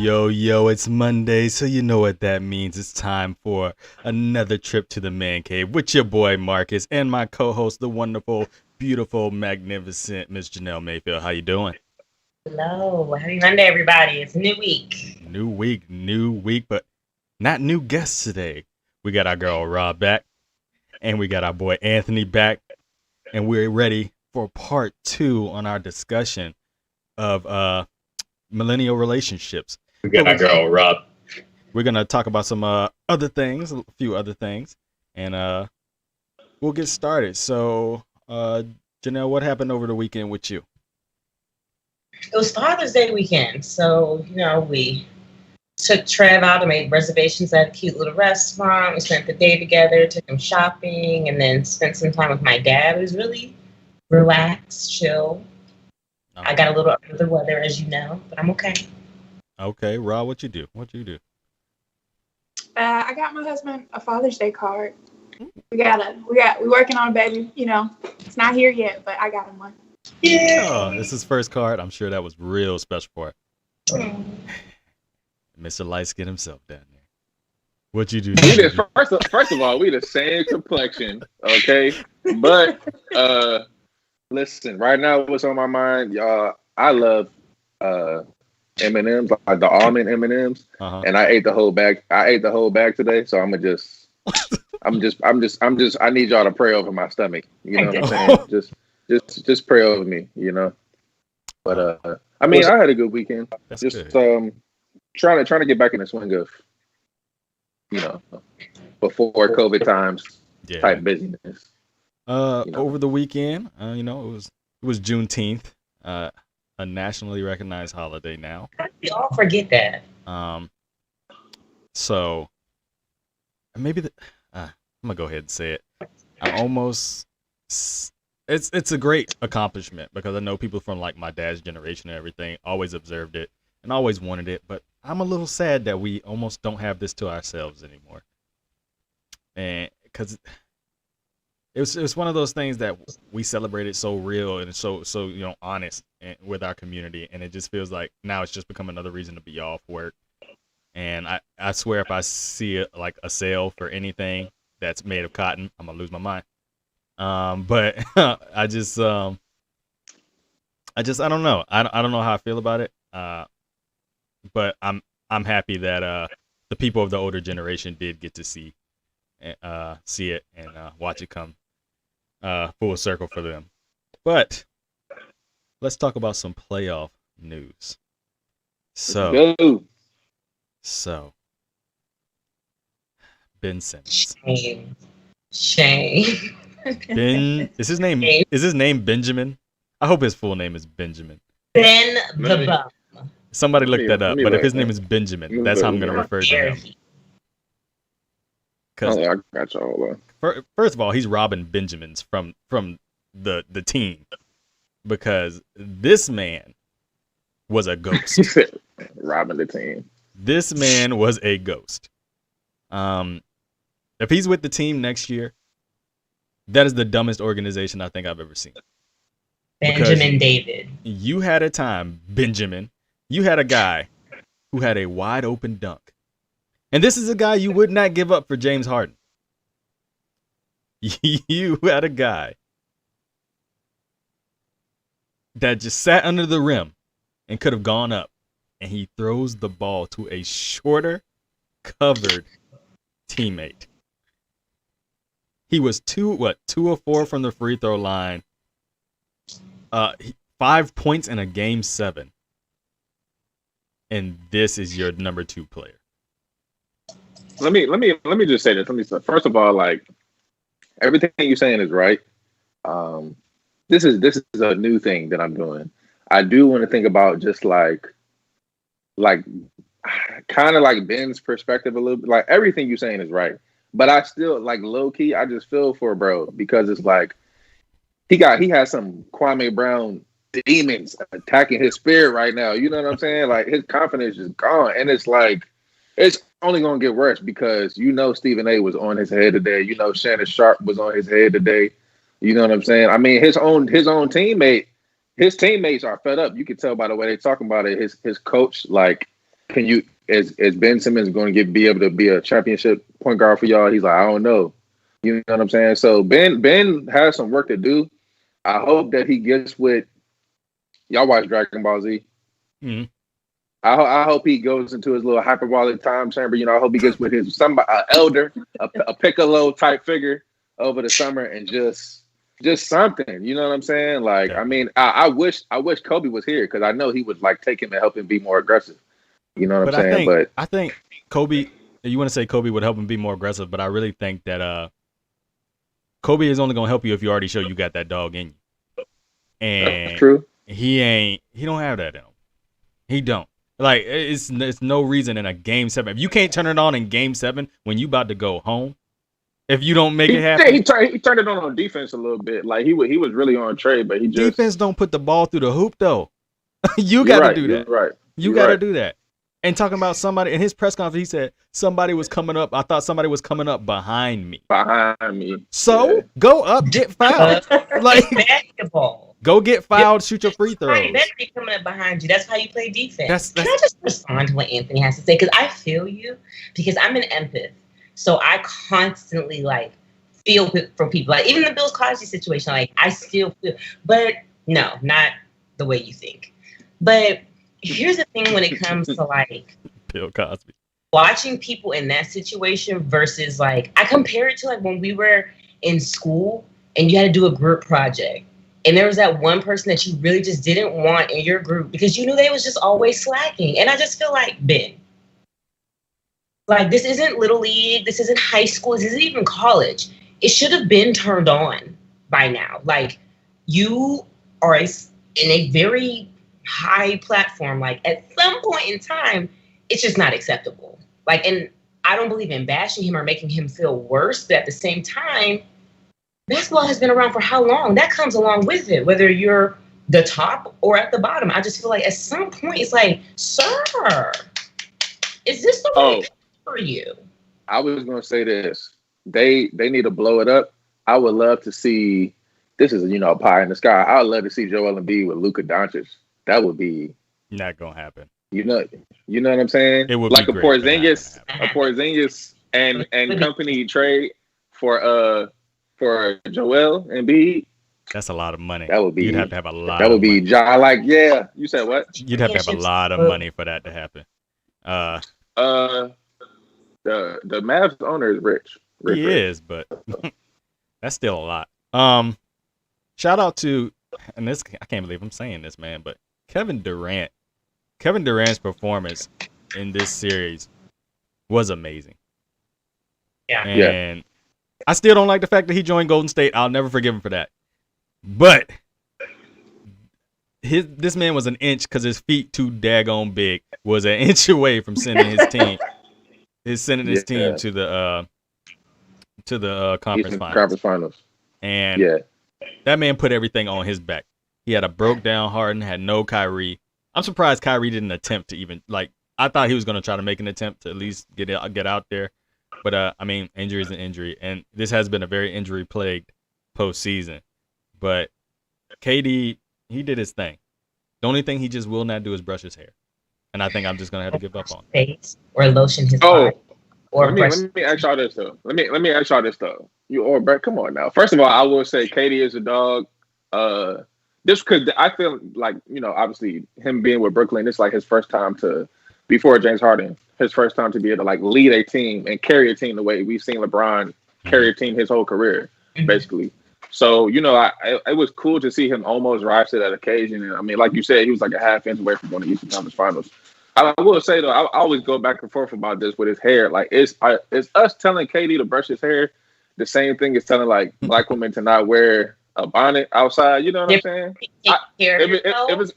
Yo, it's Monday, so you know what that means. It's time for another trip to the man cave with your boy Marcus and my co-host, the wonderful, beautiful, magnificent Miss Janelle Mayfield. How you doing? Hello, happy Monday, everybody. It's a new week. New week, but not new guests today. We got our girl Rob back, and we got our boy Anthony back, and we're ready for part 2 on our discussion of millennial relationships. We got our girl Rob. We're gonna talk about some other things, a few other things, and we'll get started. So, Janelle, what happened over the weekend with you? It was Father's Day weekend, so we took Trev out and made reservations at a cute little restaurant. We spent the day together, took him shopping, and then spent some time with my dad. It was really relaxed, chill. I got a little under the weather, as you know, but I'm okay. Okay, Rob, what you do? I got my husband a Father's Day card. We working on a baby. It's not here yet, but I got him one. Yeah. Oh, this is his first card. I'm sure that was real special for it. Mr. Lightskin himself down there. What you do? First of all, we the same complexion, okay? But listen, right now, what's on my mind, y'all? I love M&Ms, like the almond M&Ms, and I ate the whole bag. I ate the whole bag today, so I'm just. I need y'all to pray over my stomach. You know what I'm saying? Just pray over me. But I had a good weekend. That's just good. Trying to get back in the swing of, before COVID times type busyness. Over the weekend, it was Juneteenth, a nationally recognized holiday now. We all forget that. So maybe I'm gonna go ahead and say it. It's a great accomplishment because I know people from like my dad's generation and everything always observed it and always wanted it, but I'm a little sad that we almost don't have this to ourselves anymore. And because it was one of those things that we celebrated so real and so honest with our community, and it just feels like now it's just become another reason to be off work. And I swear if I see like a sale for anything that's made of cotton, I'm gonna lose my mind. But I don't know. I don't know how I feel about it. But I'm happy that the people of the older generation did get to see it and watch it come full circle for them. But let's talk about some playoff news. So Ben Simmons. Shame. Ben is his name? Is his name Benjamin? I hope his full name is Benjamin. Ben the Bum. Somebody look that up. But if his name is Benjamin, that's how I'm going to refer to him. I got y'all. First of all, he's robbing Benjamins from the team because this man was a ghost. Robbing the team. This man was a ghost. If he's with the team next year, that is the dumbest organization I think I've ever seen. Benjamin David. You had a time, Benjamin. You had a guy who had a wide open dunk. And this is a guy you would not give up for James Harden. You had a guy that just sat under the rim and could have gone up. And he throws the ball to a shorter, covered teammate. He was 2 of 4 from the free throw line. 5 points in a game 7. And this is your number 2 player. Let me just say this. First of all, like everything you're saying is right. This is a new thing that I'm doing. I do want to think about just like kind of like Ben's perspective a little bit. Like everything you're saying is right. But I still like low key, I just feel for bro because it's like he has some Kwame Brown demons attacking his spirit right now. You know what I'm saying? Like his confidence is gone. And it's like it's only gonna get worse because Stephen A was on his head today. Shannon Sharp was on his head today. You know what I'm saying? I mean his own teammate, his teammates are fed up. You can tell by the way they're talking about it. His coach, like can you is Ben Simmons going to be able to be a championship point guard for y'all? He's like, I don't know. You know what I'm saying? So Ben has some work to do. I hope that he gets with y'all watch Dragon Ball Z. Mm-hmm. I hope he goes into his little hyperbolic time chamber. You know, I hope he gets with his somebody, elder, a Piccolo type figure over the summer, and just something. You know what I'm saying? Like, I mean, I wish Kobe was here because I know he would like take him and help him be more aggressive. You know what I'm saying? I think Kobe. You want to say Kobe would help him be more aggressive, but I really think that Kobe is only gonna help you if you already show you got that dog in you. And that's true. He don't have that in him. He don't. Like, it's no reason in a game 7. If you can't turn it on in game 7 when you about to go home, if you don't make it happen. He turned it on defense a little bit. Like he was really on trade, but he just defense don't put the ball through the hoop though. You gotta do that. Right. You gotta do that. And talking about somebody in his press conference, he said somebody was coming up. I thought somebody was coming up behind me. So go up, get fouled. Like basketball. Go get fouled, shoot your free throws. Right, better be coming up behind you. That's how you play defense. Can I just respond to what Anthony has to say? Because I feel you, because I'm an empath. So I constantly like feel for people. Like even the Bill Cosby situation, like I still feel, but no, not the way you think. But here's the thing when it comes to like Bill Cosby. Watching people in that situation versus like, I compare it to like when we were in school and you had to do a group project. And there was that one person that you really just didn't want in your group because you knew they was just always slacking. And I just feel like, Ben, like this isn't Little League, this isn't high school, this isn't even college. It should have been turned on by now. Like you are in a very high platform. Like at some point in time, it's just not acceptable. Like, and I don't believe in bashing him or making him feel worse, but at the same time, basketball has been around for how long? That comes along with it, whether you're the top or at the bottom. I just feel like at some point it's like, sir, is this the way for you? I was going to say this. They need to blow it up. I would love to see, this is, you know, pie in the sky. I would love to see Joel Embiid with Luka Doncic. That would be. Not going to happen. You know what I'm saying? It would like be a Porzingis and company trade for Joel Embiid. That's a lot of money. That would be. You'd have to have a lot. That would be. Like, yeah. You said what? You'd have to have a lot of money for that to happen. The Mavs owner is rich. He is, but that's still a lot. Shout out to, and this I can't believe I'm saying this, man, but Kevin Durant. Kevin Durant's performance in this series was amazing. Yeah. And I still don't like the fact that he joined Golden State. I'll never forgive him for that. But this man was an inch because his feet too daggone big. Was an inch away from sending his team, team to the conference finals. And that man put everything on his back. He had a broke down Harden, had no Kyrie. I'm surprised Kyrie didn't attempt to even I thought he was going to try to make an attempt to at least get out there. But, I mean, injury is an injury. And this has been a very injury-plagued postseason. But KD, he did his thing. The only thing he just will not do is brush his hair. And I think I'm just going to have to give up on it. Face or lotion his body. Or let me ask y'all this, though. Let me ask y'all this, though. Brett, come on now. First of all, I will say KD is a dog. This could, I feel like, you know, obviously him being with Brooklyn, it's like his first time before James Harden, his first time to be able to like lead a team and carry a team the way we've seen LeBron carry a team his whole career, basically. So, you know, it was cool to see him almost rise to that occasion. And I mean, like you said, he was like a half inch away from going to Eastern Conference Finals. I will say, though, I always go back and forth about this with his hair. Like, it's us telling KD to brush his hair the same thing as telling like black women to not wear a bonnet outside, you know what I'm saying? If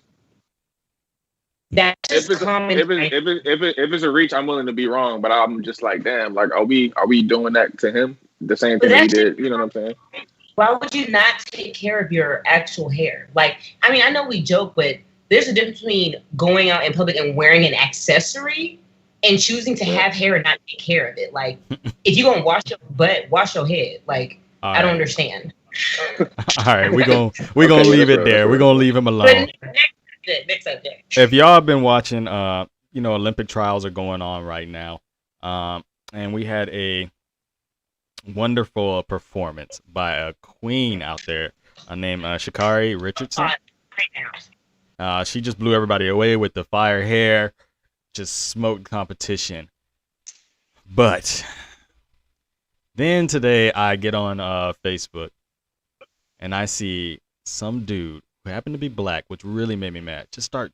it's a reach, I'm willing to be wrong, but I'm just like, damn, like, are we doing that to him? The same thing he did, you know what I'm saying? Why would you not take care of your actual hair? Like, I mean, I know we joke, but there's a difference between going out in public and wearing an accessory and choosing to have hair and not take care of it. Like, if you're gonna wash your butt, wash your head. Like, I don't understand. All right, we're gonna leave it there. We're gonna leave him alone. Next subject. If y'all have been watching Olympic trials are going on right now. And we had a wonderful performance by a queen out there named Sha'Carri Richardson. She just blew everybody away with the fire hair, just smoked competition. But then today I get on Facebook and I see some dude who happened to be black, which really made me mad. Just start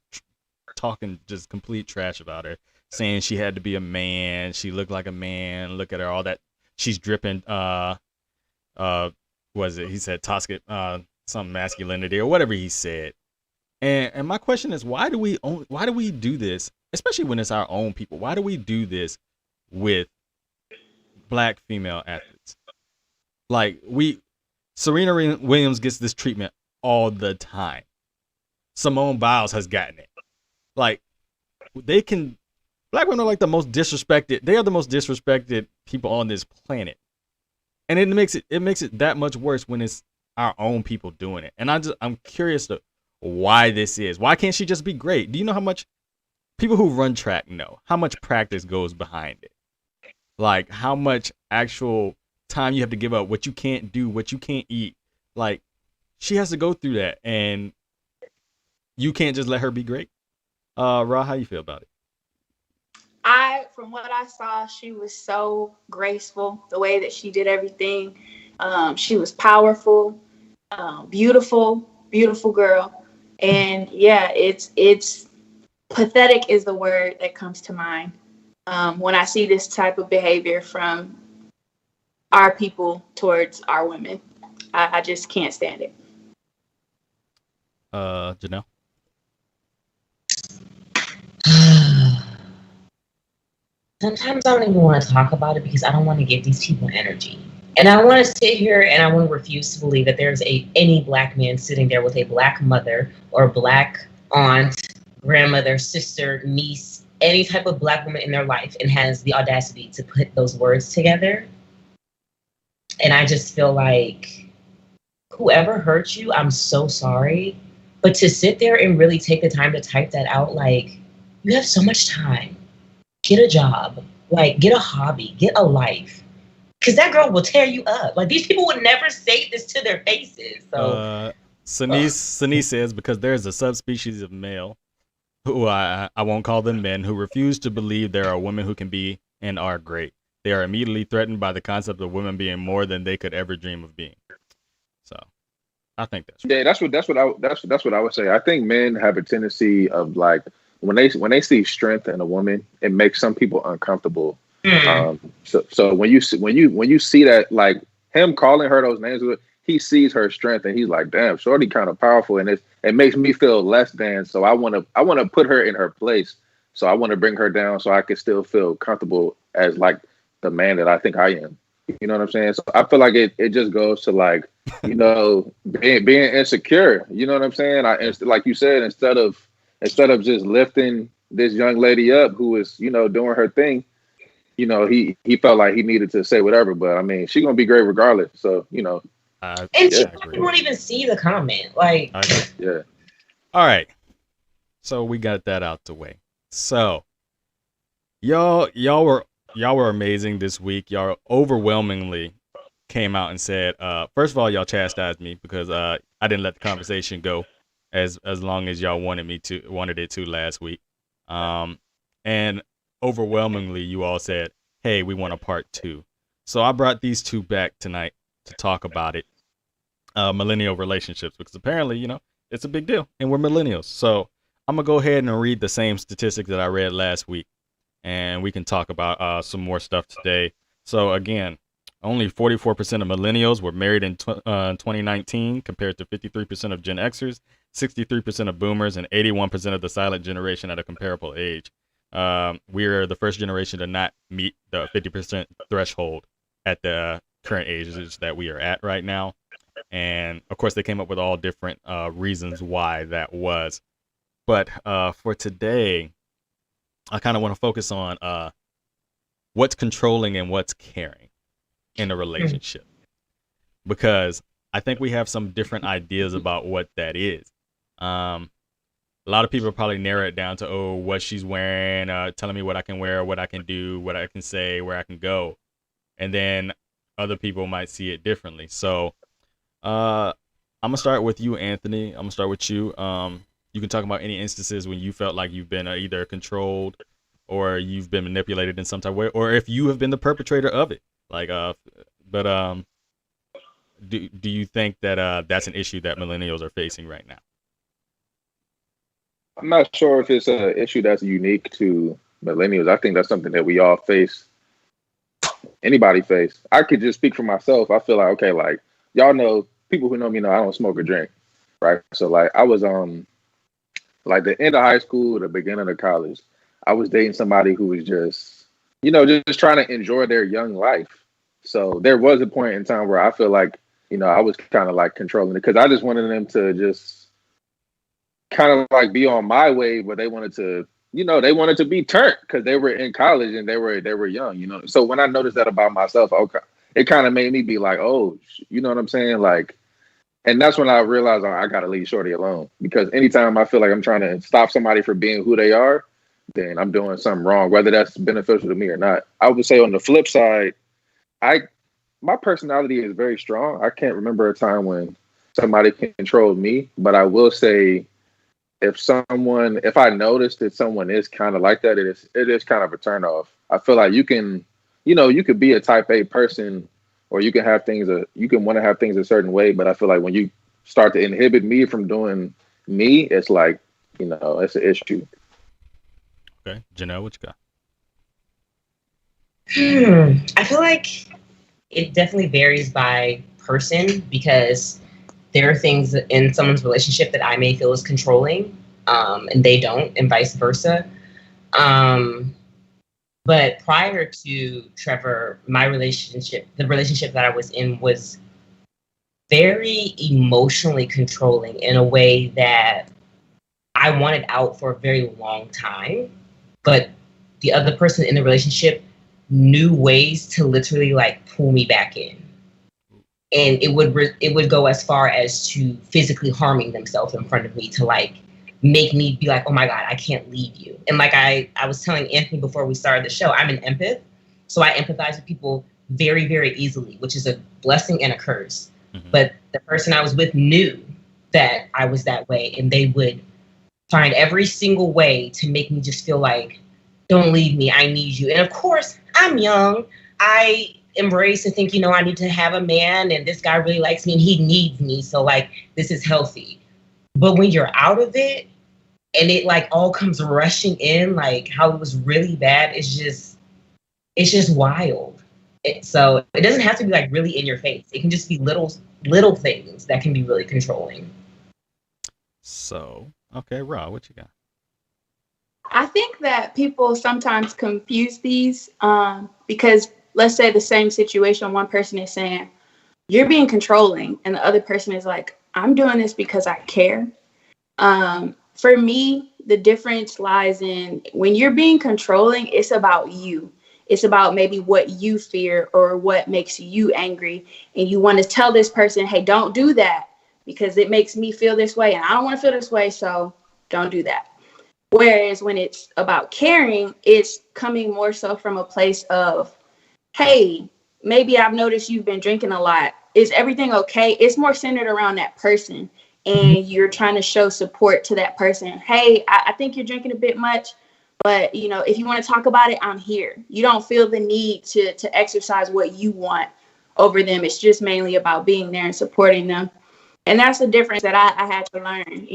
talking just complete trash about her, saying she had to be a man. She looked like a man. Look at her, all that. She's dripping. Was it? He said toxic, some masculinity or whatever he said. And my question is, why do we do this, especially when it's our own people? Why do we do this with black female athletes? Like Serena Williams gets this treatment all the time. Simone Biles has gotten it. Like black women are like the most disrespected. They are the most disrespected people on this planet. And it makes it that much worse when it's our own people doing it. And I'm curious to why this is. Why can't she just be great? Do you know how much people who run track know how much practice goes behind it? Like how much actual time you have to give up, what you can't do, what you can't eat. Like she has to go through that, and you can't just let her be great. Ra, how you feel about it? From what I saw, she was so graceful, the way that she did everything. She was powerful, beautiful girl. And yeah, it's pathetic is the word that comes to mind when I see this type of behavior from our people towards our women. I just can't stand it. Janelle? Sometimes I don't even want to talk about it because I don't want to give these people energy. And I want to sit here and I want to refuse to believe that there's any black man sitting there with a black mother or black aunt, grandmother, sister, niece, any type of black woman in their life and has the audacity to put those words together. And I just feel like whoever hurt you, I'm so sorry. But to sit there and really take the time to type that out, like, you have so much time. Get a job, like get a hobby, get a life. Because that girl will tear you up. Like these people would never say this to their faces. So Sanice says, because there's a subspecies of male who I won't call them men, who refuse to believe there are women who can be and are great. They are immediately threatened by the concept of women being more than they could ever dream of being. So I think that's right. Yeah, that's what I would say. I think men have a tendency of like when they see strength in a woman, it makes some people uncomfortable. So when you see that, like him calling her those names, he sees her strength and he's like, damn, shorty kind of powerful, and it makes me feel less than. So I want to put her in her place. So I want to bring her down so I can still feel comfortable as like the man that I think I am. You know what I'm saying? So I feel like it just goes to like, being insecure. You know what I'm saying? Like you said, instead of just lifting this young lady up who is, doing her thing, he felt like he needed to say whatever. But I mean, she's gonna be great regardless. So and she probably won't even see the comment. Like, yeah. All right. So we got that out the way. So y'all were amazing this week. Y'all overwhelmingly came out and said, first of all, y'all chastised me because I didn't let the conversation go as long as y'all wanted it to last week. And overwhelmingly you all said, hey, we want a part 2. So I brought these two back tonight to talk about it. Millennial relationships, because apparently, it's a big deal and we're millennials. So I'm gonna go ahead and read the same statistics that I read last week, and we can talk about some more stuff today. So again, only 44% of millennials were married in 2019 compared to 53% of Gen Xers, 63% of boomers, and 81% of the silent generation at a comparable age. We're the first generation to not meet the 50% threshold at the current ages that we are at right now. And of course, they came up with all different reasons why that was. But for today, I kind of want to focus on what's controlling and what's caring in a relationship, because I think we have some different ideas about what that is. a lot of people probably narrow it down to, oh, what she's wearing, telling me what I can wear, what I can do, what I can say, where I can go. And then other people might see it differently. So I'm going to start with you, Anthony. I'm going to start with you. You can talk about any instances when you felt like you've been either controlled or you've been manipulated in some type of way, or if you have been the perpetrator of it. Like, but do you think that that's an issue that millennials are facing right now? I'm not sure if it's an issue that's unique to millennials. I think that's something that we all face. Anybody face. I could just speak for myself. I feel like, okay, like y'all know, people who know me know I don't smoke or drink, right? So like I was like the end of high school, the beginning of college, I was dating somebody who was just, just trying to enjoy their young life. So there was a point in time where I feel like, I was kind of like controlling it because I just wanted them to just kind of like be on my wave, but they wanted to, they wanted to be turned because they were in college and they were young, So when I noticed that about myself, okay, it kind of made me be like, oh, you know what I'm saying? Like, and that's when I realized I got to leave shorty alone, because anytime I feel like I'm trying to stop somebody from being who they are, then I'm doing something wrong, whether that's beneficial to me or not. I would say on the flip side, my personality is very strong. I can't remember a time when somebody controlled me, but I will say if I notice that someone is kind of like that, it is kind of a turnoff. I feel like you could be a type A person, or you can want to have things a certain way, but I feel like when you start to inhibit me from doing me, it's like, it's an issue. Okay, Janelle, what you got? I feel like it definitely varies by person, because there are things in someone's relationship that I may feel is controlling, and they don't, and vice versa. But prior to Trevor, the relationship that I was in was very emotionally controlling in a way that I wanted out for a very long time. But the other person in the relationship knew ways to literally like pull me back in. And it would go as far as to physically harming themselves in front of me to like make me be like, oh my God, I can't leave you. And like I was telling Anthony before we started the show, I'm an empath. So I empathize with people very, very easily, which is a blessing and a curse. Mm-hmm. But the person I was with knew that I was that way, and they would find every single way to make me just feel like, don't leave me, I need you. And of course, I'm young. I embrace and think, I need to have a man, and this guy really likes me and he needs me. So like, this is healthy. But when you're out of it and it like all comes rushing in, like how it was really bad, it's just wild. So it doesn't have to be like really in your face. It can just be little things that can be really controlling. So, okay, Rob, what you got? I think that people sometimes confuse these because let's say the same situation, one person is saying, you're being controlling, and the other person is like, I'm doing this because I care. For me, the difference lies in when you're being controlling, it's about you. It's about maybe what you fear or what makes you angry. And you want to tell this person, hey, don't do that because it makes me feel this way and I don't want to feel this way. So don't do that. Whereas when it's about caring, it's coming more so from a place of, hey, maybe I've noticed you've been drinking a lot. Is everything okay? It's more centered around that person. And you're trying to show support to that person. Hey, I think you're drinking a bit much, but if you want to talk about it, I'm here. You don't feel the need to exercise what you want over them. It's just mainly about being there and supporting them. And that's the difference that I had to learn,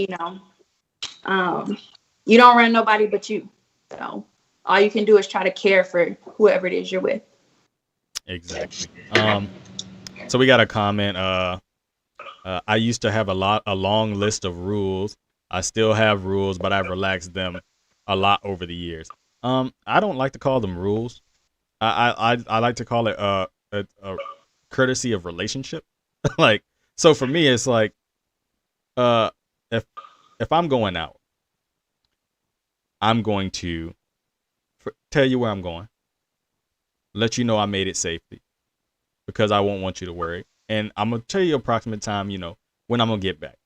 you don't run nobody but you. So all you can do is try to care for whoever it is you're with. Exactly. So we got a comment. I used to have a long list of rules. I still have rules, but I've relaxed them a lot over the years. I don't like to call them rules. I like to call it a courtesy of relationship. Like, so for me, it's like, if I'm going out, I'm going to tell you where I'm going, let you know I made it safely, because I won't want you to worry. And I'm going to tell you approximate time, when I'm going to get back.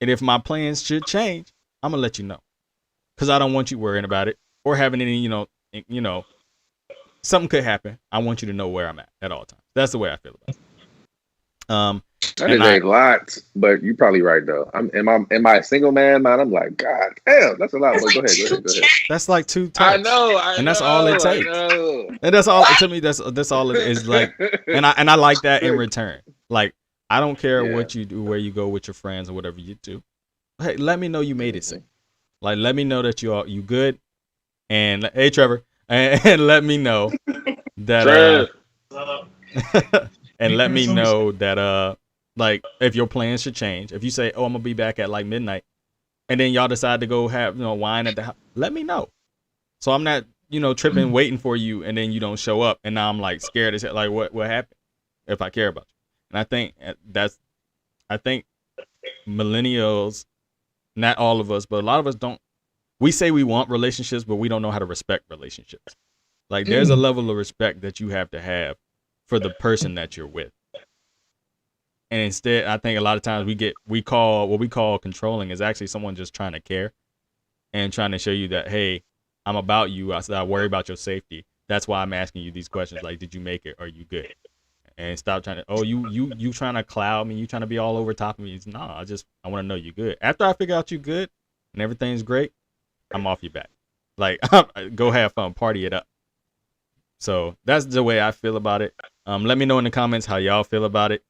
And if my plans should change, I'm gonna let you know, because I don't want you worrying about it or having any, something could happen. I want you to know where I'm at all times. That's the way I feel about it. That is a lot, but you're probably right though. Am I a single man? I'm like, God damn, that's a lot. But go ahead. That's like 2 types. I know, and that's all it takes. And that's all to me. That's all it is. Like, and I like that in return. Like, I don't care what you do, where you go with your friends or whatever you do. Hey, let me know you made it safe. Like, let me know that you good. And hey, Trevor, and let me know that. And let me know that like, if your plans should change. If you say, oh, I'm gonna be back at like midnight, and then y'all decide to go have wine at the house, let me know. So I'm not tripping waiting for you, and then you don't show up, and now I'm like scared as hell. Like, what happened? If I care about you. And I think millennials, not all of us, but a lot of us don't. We say we want relationships, but we don't know how to respect relationships. Like, there's a level of respect that you have to have for the person that you're with. And instead, I think a lot of times we call controlling is actually someone just trying to care and trying to show you that, hey, I'm about you. I worry about your safety. That's why I'm asking you these questions. Like, did you make it? Are you good? And stop trying to, you trying to cloud me. You trying to be all over top of me. No, I want to know you good. After I figure out you good and everything's great, I'm off your back. Like, go have fun, party it up. So that's the way I feel about it. Let me know in the comments how y'all feel about it.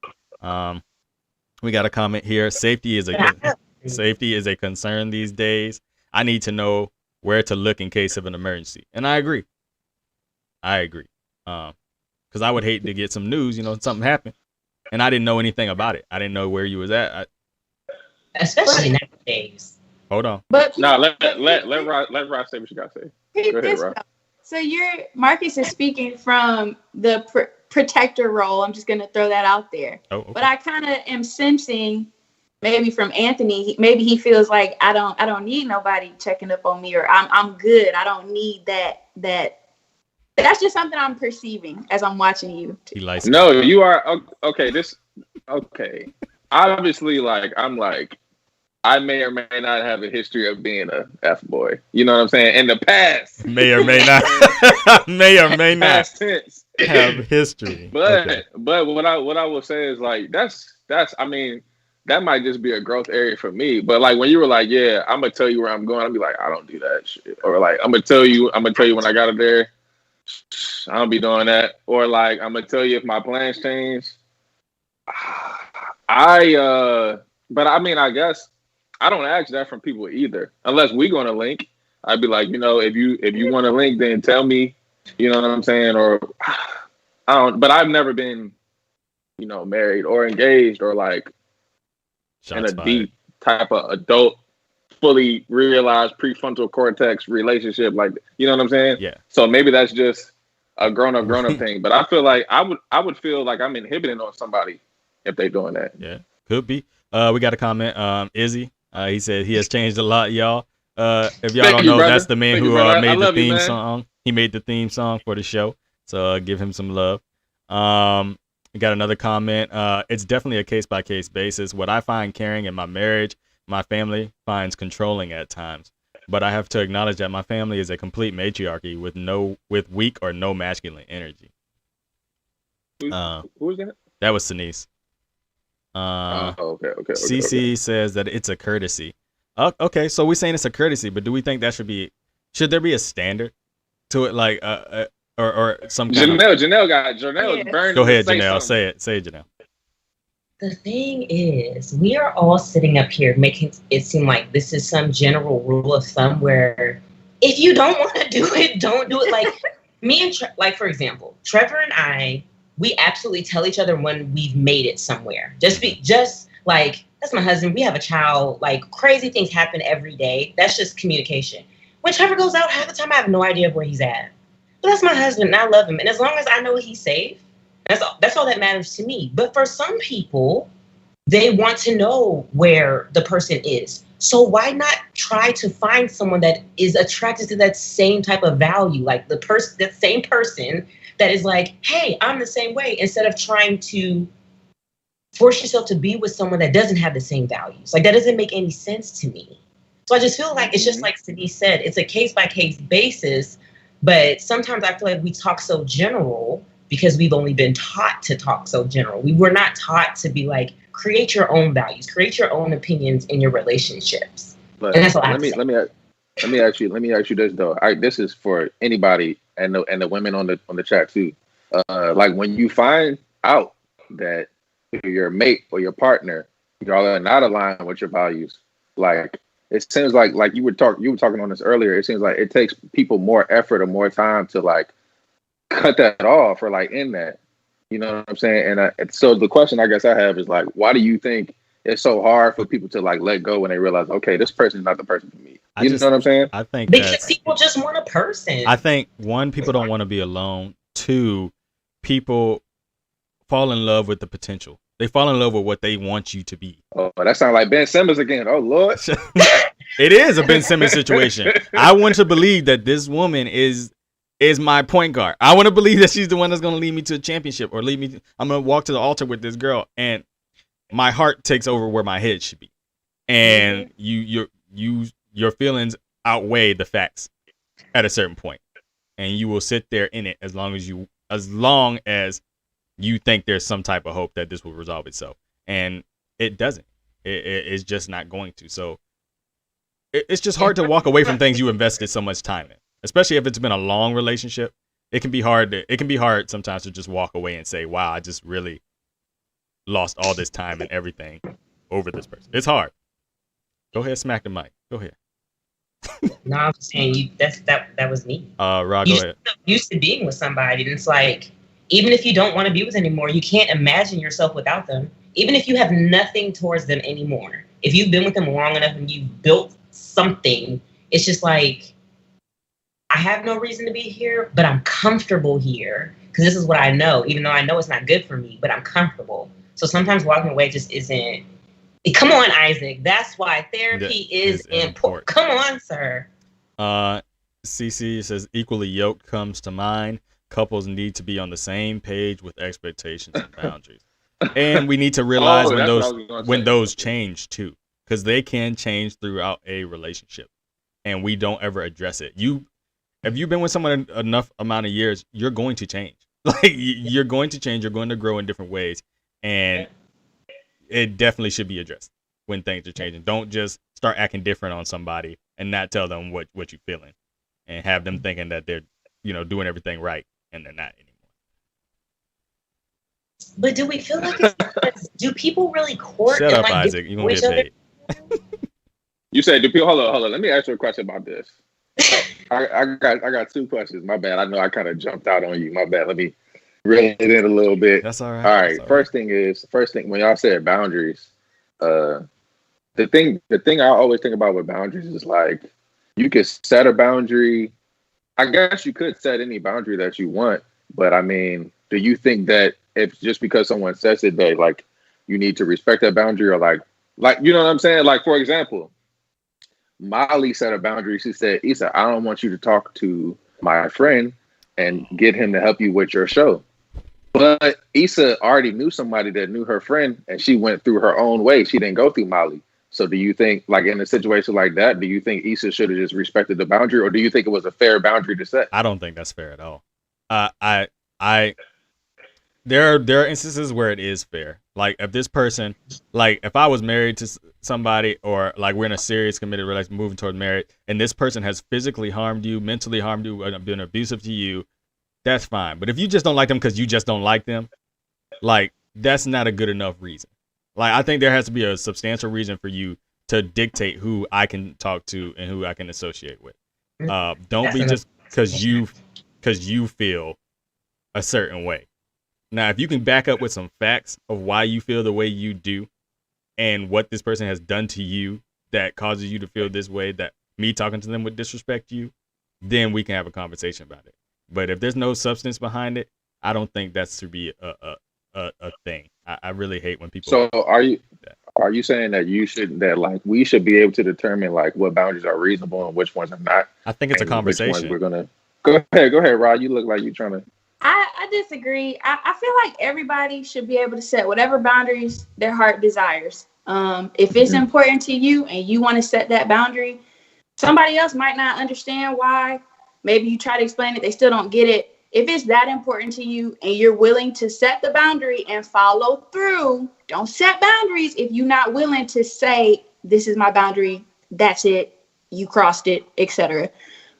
We got a comment here. Safety is a concern these days. I need to know where to look in case of an emergency. And I agree. Because I would hate to get some news, something happened, and I didn't know anything about it. I didn't know where you was at. Especially nowadays. Hold on. But no, let Ross say what you got to say. Go ahead, Ross. So Marcus is speaking from the protector role. I'm just going to throw that out there. Oh, okay. But I kind of am sensing maybe from Anthony, maybe he feels like I don't need nobody checking up on me, or I'm good. I don't need that. That's just something I'm perceiving as I'm watching you. No, you are okay. Okay. Obviously, I may or may not have a history of being a F-boy. You know what I'm saying? In the past. May or may not. May or may not. Past tense. Have history. But what I will say is that's I mean, that might just be a growth area for me. But like when you were like, yeah, I'm gonna tell you where I'm going, I'll be like, I don't do that shit. Or like I'm gonna tell you when I got up there, I don't be doing that. Or like I'm gonna tell you if my plans change. But I mean, I guess I don't ask that from people either, unless we gonna link. I'd be like, if you want to link, then tell me. You know what I'm saying? Or I don't. But I've never been, married or engaged or like in a deep type of adult, fully realized prefrontal cortex relationship. Like, you know what I'm saying? Yeah. So maybe that's just a grown up thing. But I feel like I would feel like I'm inhibiting on somebody if they doing that. Yeah, could be. We got a comment. Izzy. He said he has changed a lot, y'all. If y'all don't know, that's the man who made the theme song. He made the theme song for the show. So give him some love. We got another comment. It's definitely a case-by-case basis. What I find caring in my marriage, my family finds controlling at times. But I have to acknowledge that my family is a complete matriarchy with weak or no masculine energy. Who was that? That was Sinise. Okay. CC says that it's a courtesy. Okay, so we're saying it's a courtesy, but do we think should there be a standard to it, like or some kind Janelle burned. Go ahead, Janelle. Say it, Janelle. The thing is, we are all sitting up here making it seem like this is some general rule of thumb where if you don't want to do it, don't do it. Like me and for example, Trevor and I, we absolutely tell each other when we've made it somewhere. Just like, that's my husband. We have a child. Like, crazy things happen every day. That's just communication. When Trevor goes out, half the time I have no idea where he's at. But that's my husband, and I love him. And as long as I know he's safe, that's all that matters to me. But for some people, they want to know where the person is. So why not try to find someone that is attracted to that same type of value? Like that same person that is like, hey, I'm the same way, instead of trying to force yourself to be with someone that doesn't have the same values. Like, that doesn't make any sense to me. So I just feel like it's just like Sydney said, it's a case by case basis. But sometimes I feel like we talk so general because we've only been taught to talk so general. We were not taught to be like, create your own values, create your own opinions in your relationships. But And that's all I let have to me say. let me ask you this though. This is for anybody and the women on the chat too. Like when you find out that your mate or your partner, y'all are not aligned with your values, like it seems like you were talking on this earlier. It seems like it takes people more effort or more time to like cut that off or like end that. You know what I'm saying? And so the question I guess I have is like, why do you think it's so hard for people to like let go when they realize, okay, this person is not the person for me? You know what I'm saying? I think Because people just want a person. I think one, people don't want to be alone. Two, people fall in love with the potential. They fall in love with what they want you to be. Oh, that sounds like Ben Simmons again. Oh Lord. It is a Ben Simmons situation. I want to believe that this woman is my point guard. I want to believe that she's the one that's going to lead me to a championship or lead me. I'm going to walk to the altar with this girl, and my heart takes over where my head should be. And your feelings outweigh the facts at a certain point, and you will sit there in it as long as you think there's some type of hope that this will resolve itself, and it doesn't. It's just not going to. So it's just hard to walk away from things you invested so much time in, especially if it's been a long relationship. It can be hard sometimes to just walk away and say, wow, I just really lost all this time and everything over this person. It's hard. Go ahead, smack the mic. Go ahead. No, I'm just saying that was me. Rod, You go just ahead. so used to being with somebody, and it's like, even if you don't want to be with them anymore, you can't imagine yourself without them. Even if you have nothing towards them anymore, if you've been with them long enough and you've built something, it's just like, I have no reason to be here, but I'm comfortable here because this is what I know, even though I know it's not good for me, but I'm comfortable. So sometimes walking away just isn't. Come on, Isaac. That's why therapy is important. Come on, sir. CC says equally yoked comes to mind. Couples need to be on the same page with expectations and boundaries. And we need to realize when those change too, because they can change throughout a relationship, and we don't ever address it. If you've been with someone enough amount of years, you're going to change. Like you're going to change. You're going to grow in different ways, and it definitely should be addressed when things are changing. Don't just start acting different on somebody and not tell them what you're feeling, and have them thinking that they're doing everything right and they're not anymore. But do we feel like do people really court? Shut and up, like Isaac. You're gonna get paid. You said, do people? Hold on. Let me ask you a question about this. I got two questions. My bad. I know I kind of jumped out on you. My bad. Let me reel it in a little bit. That's all right. All right. First thing when y'all said boundaries, the thing I always think about with boundaries is like you could set a boundary. I guess you could set any boundary that you want, but I mean, do you think that if just because someone says it, that like you need to respect that boundary, or like you know what I'm saying? Like for example, Molly set a boundary. She said, "Issa, I don't want you to talk to my friend and get him to help you with your show." But Issa already knew somebody that knew her friend, and she went through her own way. She didn't go through Molly. So do you think, like in a situation like that, do you think Issa should have just respected the boundary, or do you think it was a fair boundary to set? I don't think that's fair at all. There are instances where it is fair. Like if this person, like if I was married to somebody, or like we're in a serious committed relationship moving toward marriage, and this person has physically harmed you, mentally harmed you, and been abusive to you, that's fine. But if you just don't like them because you just don't like them, like that's not a good enough reason. Like I think there has to be a substantial reason for you to dictate who I can talk to and who I can associate with. Don't be just because you feel a certain way. Now, if you can back up with some facts of why you feel the way you do and what this person has done to you that causes you to feel this way, that me talking to them would disrespect you, then we can have a conversation about it. But if there's no substance behind it, I don't think that's to be a thing. I really hate when people. So are you saying that we should be able to determine like what boundaries are reasonable and which ones are not? I think it's a conversation. We're gonna go ahead, Rod. You look like you're trying to. I disagree. I feel like everybody should be able to set whatever boundaries their heart desires. If it's important to you and you want to set that boundary, somebody else might not understand why. Maybe you try to explain it, they still don't get it. If it's that important to you and you're willing to set the boundary and follow through, don't set boundaries if you're not willing to say, this is my boundary, that's it, you crossed it, etc.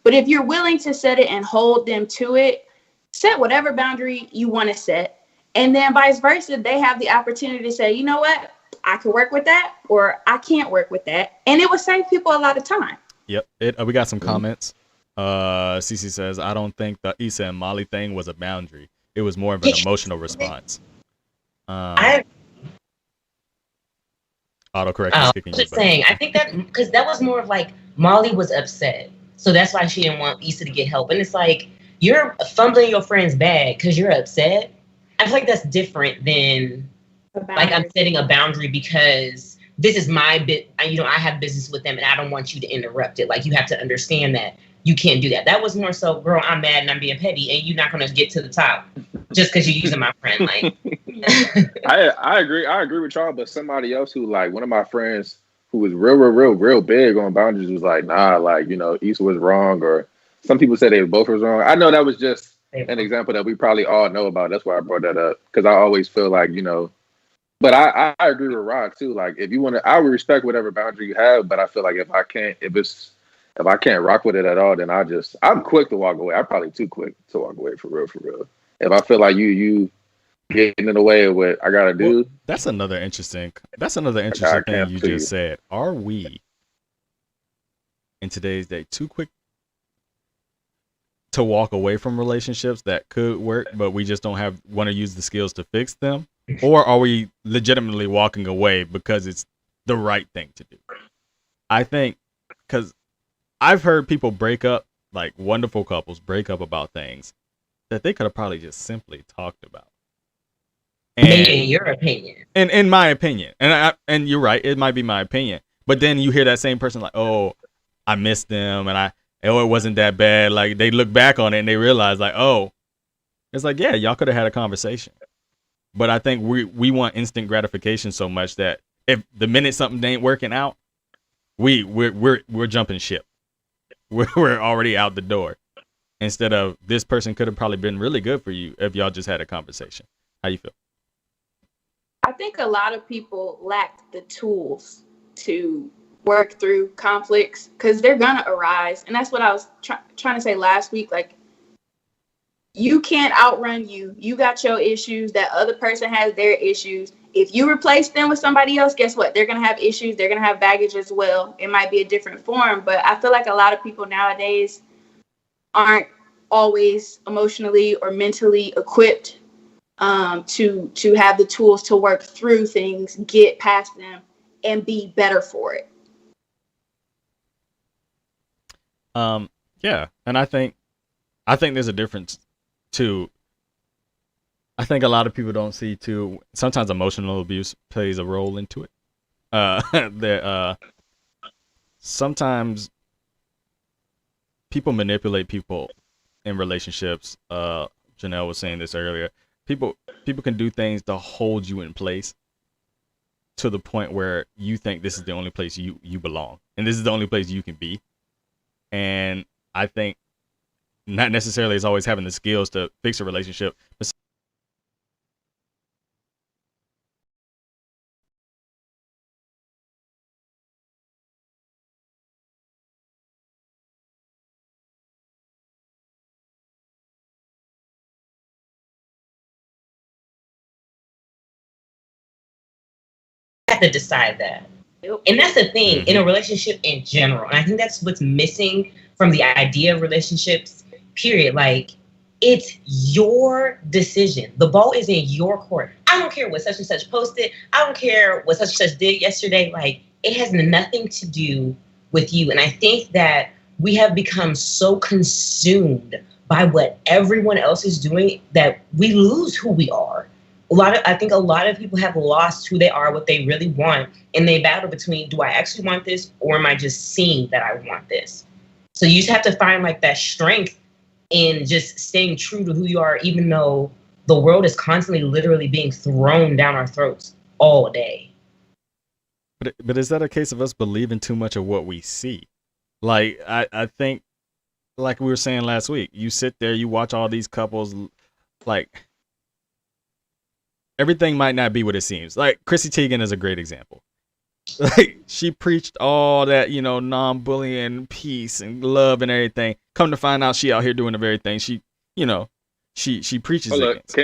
But if you're willing to set it and hold them to it, set whatever boundary you want to set. And then vice versa, they have the opportunity to say, you know what, I can work with that, or I can't work with that. And it would save people a lot of time. Yep. We got some comments. Cece says, I don't think the Issa and Molly thing was a boundary. It was more of an emotional response. Autocorrect is kicking you. Just saying, I think that because that was more of like Molly was upset. So that's why she didn't want Issa to get help. And it's like, you're fumbling your friend's bag because you're upset. I feel like that's different than like I'm setting a boundary because this is my bit. I have business with them and I don't want you to interrupt it. Like, you have to understand that you can't do that. That was more so, girl, I'm mad and I'm being petty and you're not going to get to the top just because you're using my friend. Like, I agree with y'all, but somebody else who, like, one of my friends who was real big on boundaries was like, nah, like, Issa was wrong, or some people said they both was wrong. I know that was just an example that we probably all know about. That's why I brought that up, because I always feel like, but I agree with Rod too. Like, if you want to, I would respect whatever boundary you have, but I feel like if I can't rock with it at all, then I'm quick to walk away. I'm probably too quick to walk away for real. If I feel like you getting in the way of what I gotta do. Well, that's another interesting thing you just said. Are we in today's day too quick to walk away from relationships that could work, but we just don't want to use the skills to fix them? Or are we legitimately walking away because it's the right thing to do? I think, because I've heard people break up, like wonderful couples break up about things that they could have probably just simply talked about. Maybe in your opinion. And in my opinion. And you're right, it might be my opinion. But then you hear that same person like, oh, I missed them, and it wasn't that bad. Like, they look back on it and they realize, like, oh, it's like, yeah, y'all could have had a conversation. But I think we want instant gratification so much that if the minute something ain't working out, we're jumping ship. We're already out the door. Instead of, this person could have probably been really good for you if y'all just had a conversation. How you feel? I think a lot of people lack the tools to work through conflicts because they're gonna arise, and that's what I was trying to say last week. Like, you can't outrun you. You got your issues. That other person has their issues. If you replace them with somebody else, guess what? They're gonna have issues. They're gonna have baggage as well. It might be a different form, but I feel like a lot of people nowadays aren't always emotionally or mentally equipped to have the tools to work through things, get past them, and be better for it. Yeah, and I think there's a difference too. I think a lot of people don't see too. Sometimes emotional abuse plays a role into it. Sometimes people manipulate people in relationships. Janelle was saying this earlier. People can do things to hold you in place to the point where you think this is the only place you belong, and this is the only place you can be. And I think not necessarily is always having the skills to fix a relationship, but have to decide that. And that's the thing in a relationship in general. And I think that's what's missing from the idea of relationships, period. Like, it's your decision. The ball is in your court. I don't care what such and such posted. I don't care what such and such did yesterday. Like, it has nothing to do with you. And I think that we have become so consumed by what everyone else is doing that we lose who we are. I think a lot of people have lost who they are, what they really want, and they battle between, do I actually want this, or am I just seeing that I want this? So you just have to find like that strength and just staying true to who you are, even though the world is constantly literally being thrown down our throats all day. But is that a case of us believing too much of what we see? Like, I think, like we were saying last week, you sit there, you watch all these couples, like, everything might not be what it seems. Like, Chrissy Teigen is a great example. Like, she preached all that, you know, non-bullying, peace and love and everything. Come to find out, she out here doing the very thing she, you know, she preaches against.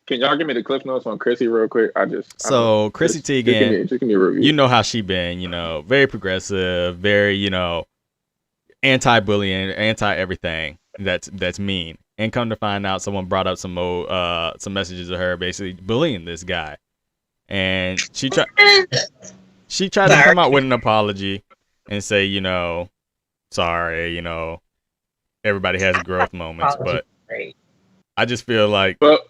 Can y'all give me the cliff notes on Chrissy real quick? Chrissy Teigen, just give me a review. you know how she been, you know, very progressive, very, you know, anti-bullying, anti-everything that's mean. And come to find out, someone brought up some messages of her basically bullying this guy, and she tried to come out with an apology and say, you know, sorry, you know, everybody has growth moments, but I just feel like. But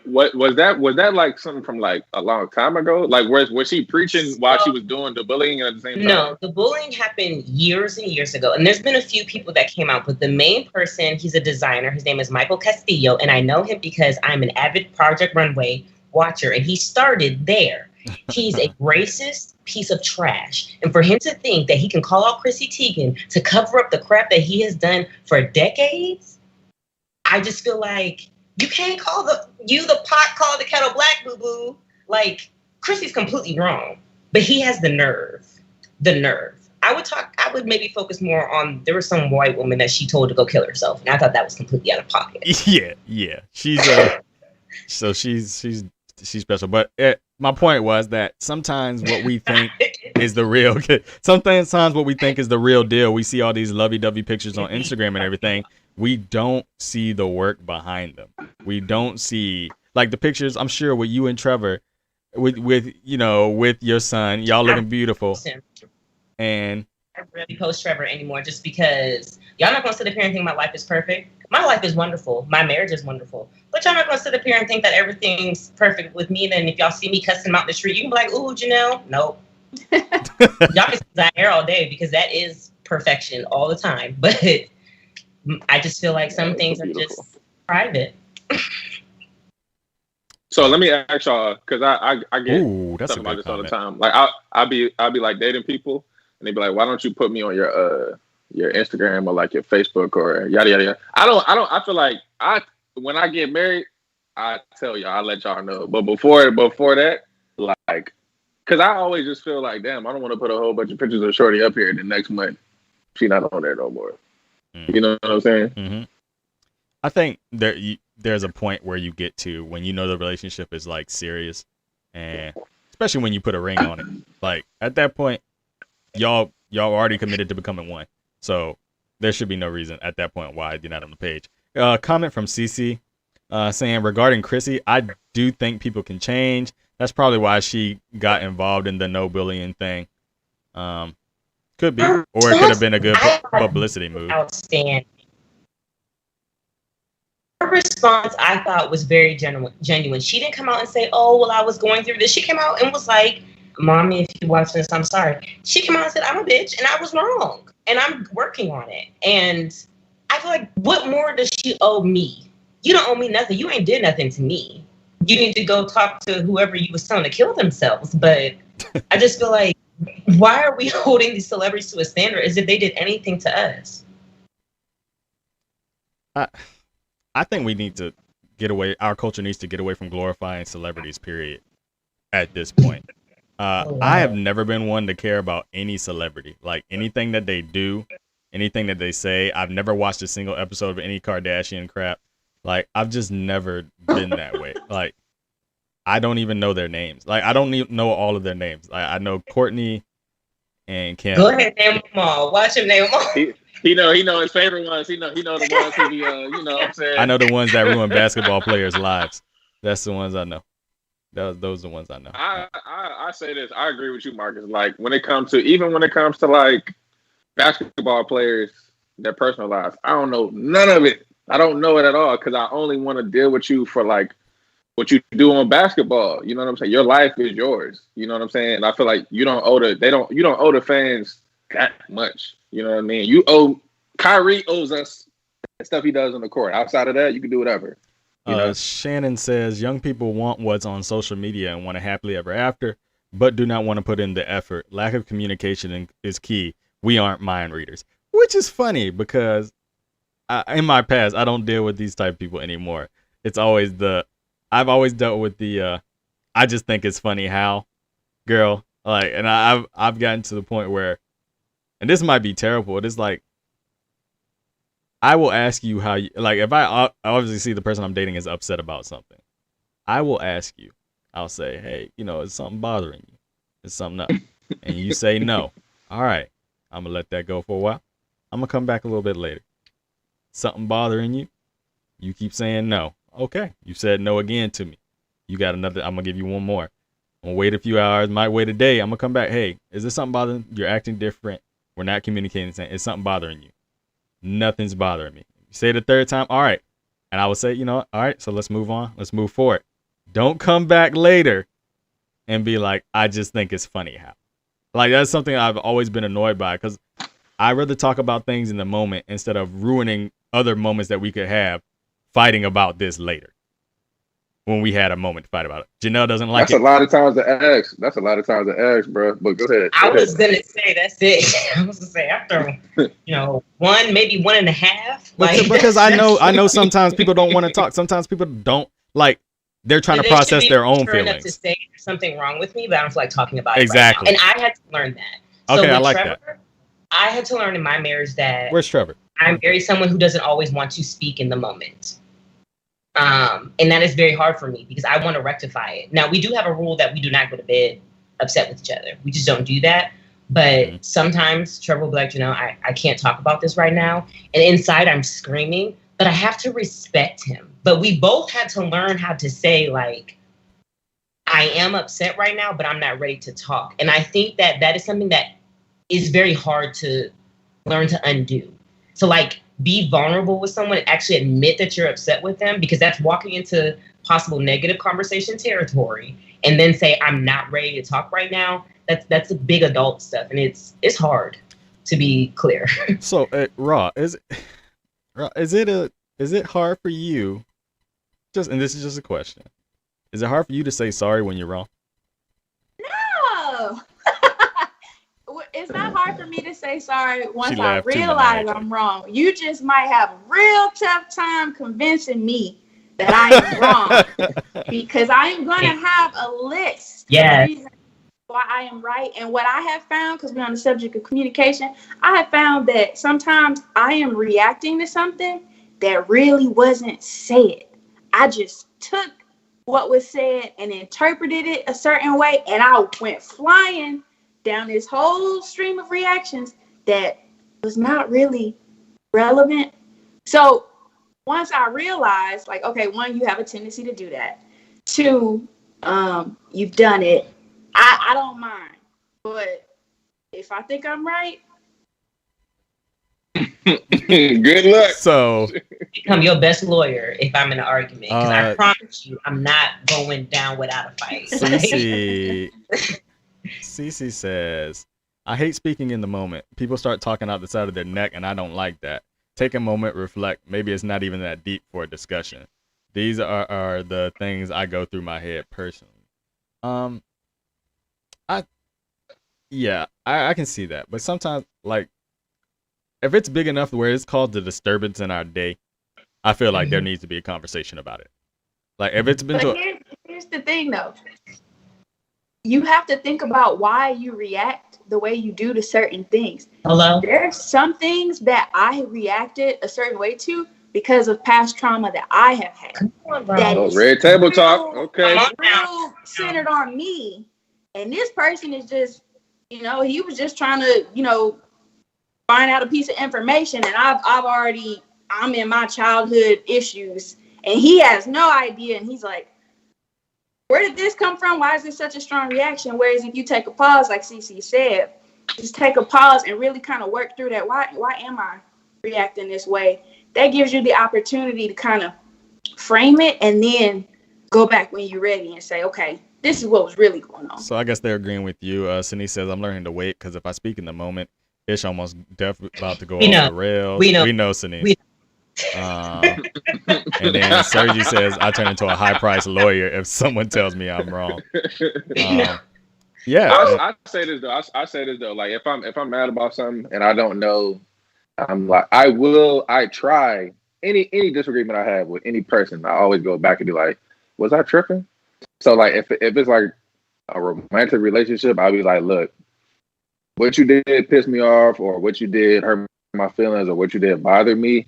what was that? Was that like something from like a long time ago? Like, was she preaching while she was doing the bullying at the same time? No, the bullying happened years and years ago, and there's been a few people that came out, but the main person, he's a designer. His name is Michael Castillo, and I know him because I'm an avid Project Runway watcher, and he started there. He's a racist piece of trash, and for him to think that he can call out Chrissy Teigen to cover up the crap that he has done for decades, I just feel like you can't call the pot call the kettle black, boo boo. Like, Chrissy's completely wrong, but he has the nerve. I would maybe focus more on, there was some white woman that she told to go kill herself, and I thought that was completely out of pocket. Yeah. She's so she's special. But my point was that sometimes what we think is the real. Sometimes what we think is the real deal. We see all these lovey-dovey pictures on Instagram and everything. We don't see the work behind them. We don't see, like, the pictures. I'm sure with you and Trevor, with you know, with your son, y'all looking beautiful. And I rarely post Trevor anymore, just because y'all not gonna sit up here and think my life is perfect. My life is wonderful. My marriage is wonderful. But y'all not gonna sit up here and think that everything's perfect with me. Then if y'all see me cussing him out the street, you can be like, "Ooh, Janelle." Nope. Y'all can see that hair all day because that is perfection all the time. But I just feel like some things are just private. So let me ask y'all, because I get that's talking about this all the time. Like, I'll be like dating people, and they be like, "Why don't you put me on your Instagram or like your Facebook or yada yada yada?" I feel like when I get married, I tell y'all, I let y'all know. But before that, like, because I always just feel like, damn, I don't want to put a whole bunch of pictures of Shorty up here. The next month, she not on there no more. You know what I'm saying? Mm-hmm. I think there's a point where you get to when you know the relationship is like serious, and especially when you put a ring on it. Like, at that point, y'all already committed to becoming one. So there should be no reason at that point why you're not on the page. Comment from Cece saying, regarding Chrissy, I do think people can change. That's probably why she got involved in the no bullying thing. Could be, or it could have been a good publicity move. Outstanding. Her response, I thought, was very genuine. She didn't come out and say, "Oh, well, I was going through this." She came out and was like, "Mommy, if you watch this, I'm sorry." She came out and said, "I'm a bitch and I was wrong and I'm working on it." And I feel like, what more does she owe me? You don't owe me nothing. You ain't did nothing to me. You need to go talk to whoever you was telling to kill themselves. But I just feel like, why are we holding these celebrities to a standard as if they did anything to us? I think we need to get away. Our culture needs to get away from glorifying celebrities, period, at this point. I have never been one to care about any celebrity. Like, anything that they do, anything that they say. I've never watched a single episode of any Kardashian crap. Like, I've just never been that way. Like, I don't even know their names. Like, I don't even know all of their names. I know Courtney and Kim. Go ahead, name them all. Watch him name them all. He know his favorite ones. He know the ones who be, you know what I'm saying? I know the ones that ruin basketball players' lives. That's the ones I know. Those are the ones I know. I say this. I agree with you, Marcus. Like, when it comes to like basketball players, their personal lives, I don't know none of it. I don't know it at all, because I only want to deal with you for like what you do on basketball. You know what I'm saying? Your life is yours. You know what I'm saying? And I feel like you don't owe the fans that much. You know what I mean? Kyrie owes us stuff he does on the court. Outside of that, you can do whatever. You know? Shannon says young people want what's on social media and want a happily ever after, but do not want to put in the effort. Lack of communication is key. We aren't mind readers, which is funny because in my past, I don't deal with these type of people anymore. It's always I've always dealt with the I just think it's funny how girl, like, and I've gotten to the point where, and this might be terrible. It is like, I will ask you how you, like, if I obviously see the person I'm dating is upset about something, I will ask you. I'll say, hey, is something bothering you? Is something up? And you say no. All right, I'm gonna let that go for a while. I'm gonna come back a little bit later. Something bothering you? You keep saying no. Okay, you said no again to me. You got another. I'm gonna give you one more. I'm gonna wait a few hours. Might wait a day. I'm gonna come back. Hey, is there something bothering you? You're acting different. We're not communicating. Saying, is something bothering you? Nothing's bothering me. You say it the third time, all right. And I would say, all right, so let's move on. Let's move forward. Don't come back later and be like, I just think it's funny how. Like, that's something I've always been annoyed by because I'd rather talk about things in the moment instead of ruining other moments that we could have fighting about this later when we had a moment to fight about it. Janelle doesn't like it. That's a lot of times to ask. That's a lot of times to ask, bro. But go ahead. I was going to say, that's it. I was going to say, after, one, maybe 1.5. Like, because I know sometimes people don't want to talk. Sometimes people don't, like, they're trying to process their own feelings. To say there's something wrong with me, but I don't feel like talking about it exactly. right now. And I had to learn that. Okay, so I like Trevor, that. I had to learn in my marriage that... Where's Trevor? I marry someone who doesn't always want to speak in the moment. And that is very hard for me because I want to rectify it. Now, we do have a rule that we do not go to bed upset with each other. We just don't do that. But sometimes Trevor will be like, I can't talk about this right now. And inside I'm screaming, but I have to respect him. But we both had to learn how to say, like, I am upset right now, but I'm not ready to talk. And I think that that is something that is very hard to learn to undo. So, like, be vulnerable with someone and actually admit that you're upset with them, because that's walking into possible negative conversation territory, and then say, I'm not ready to talk right now. That's a big adult stuff, and it's hard, to be clear. So, Raw, is it hard for you, and this is just a question, is it hard for you to say sorry when you're wrong? No. It's not hard for me to say sorry once I realize I'm wrong. You just might have a real tough time convincing me that I am wrong, because I am going to have a list of reasons why I am right. And what I have found, because we're on the subject of communication, I have found that sometimes I am reacting to something that really wasn't said. I just took what was said and interpreted it a certain way, and I went flying down this whole stream of reactions that was not really relevant. So once I realized, like, okay, one, you have a tendency to do that. Two, you've done it. I don't mind. But if I think I'm right, good luck. So become your best lawyer if I'm in an argument, because I promise you, I'm not going down without a fight. Cece says, I hate speaking in the moment. People start talking out the side of their neck, and I don't like that. Take a moment, reflect. Maybe it's not even that deep for a discussion. These are the things I go through my head personally. I can see that. But sometimes, like, if it's big enough where it's called the disturbance in our day, I feel like there needs to be a conversation about it. Like, if it's been here's the thing, though. You have to think about why you react the way you do to certain things. Hello? There's some things that I reacted a certain way to because of past trauma that I have had. Come on, bro. Red table talk. Okay. Real centered on me. And this person is just, he was just trying to, find out a piece of information. And I'm in my childhood issues. And he has no idea. And he's like, where did this come from? Why is this such a strong reaction? Whereas if you take a pause, like CC said, just take a pause and really kind of work through that. Why am I reacting this way? That gives you the opportunity to kind of frame it and then go back when you're ready and say, okay, this is what was really going on. So I guess they're agreeing with you. Sini says, I'm learning to wait, because if I speak in the moment, Ish almost definitely about to go off the rails. We know Sini. And then Sergi says, I turn into a high-priced lawyer if someone tells me I'm wrong. Yeah. I say this though. I say this though. Like if I'm mad about something and I don't know, I'm like I try any disagreement I have with any person. I always go back and be like, was I tripping? So like if it's like a romantic relationship, I'll be like, look, what you did pissed me off, or what you did hurt my feelings, or what you did bother me.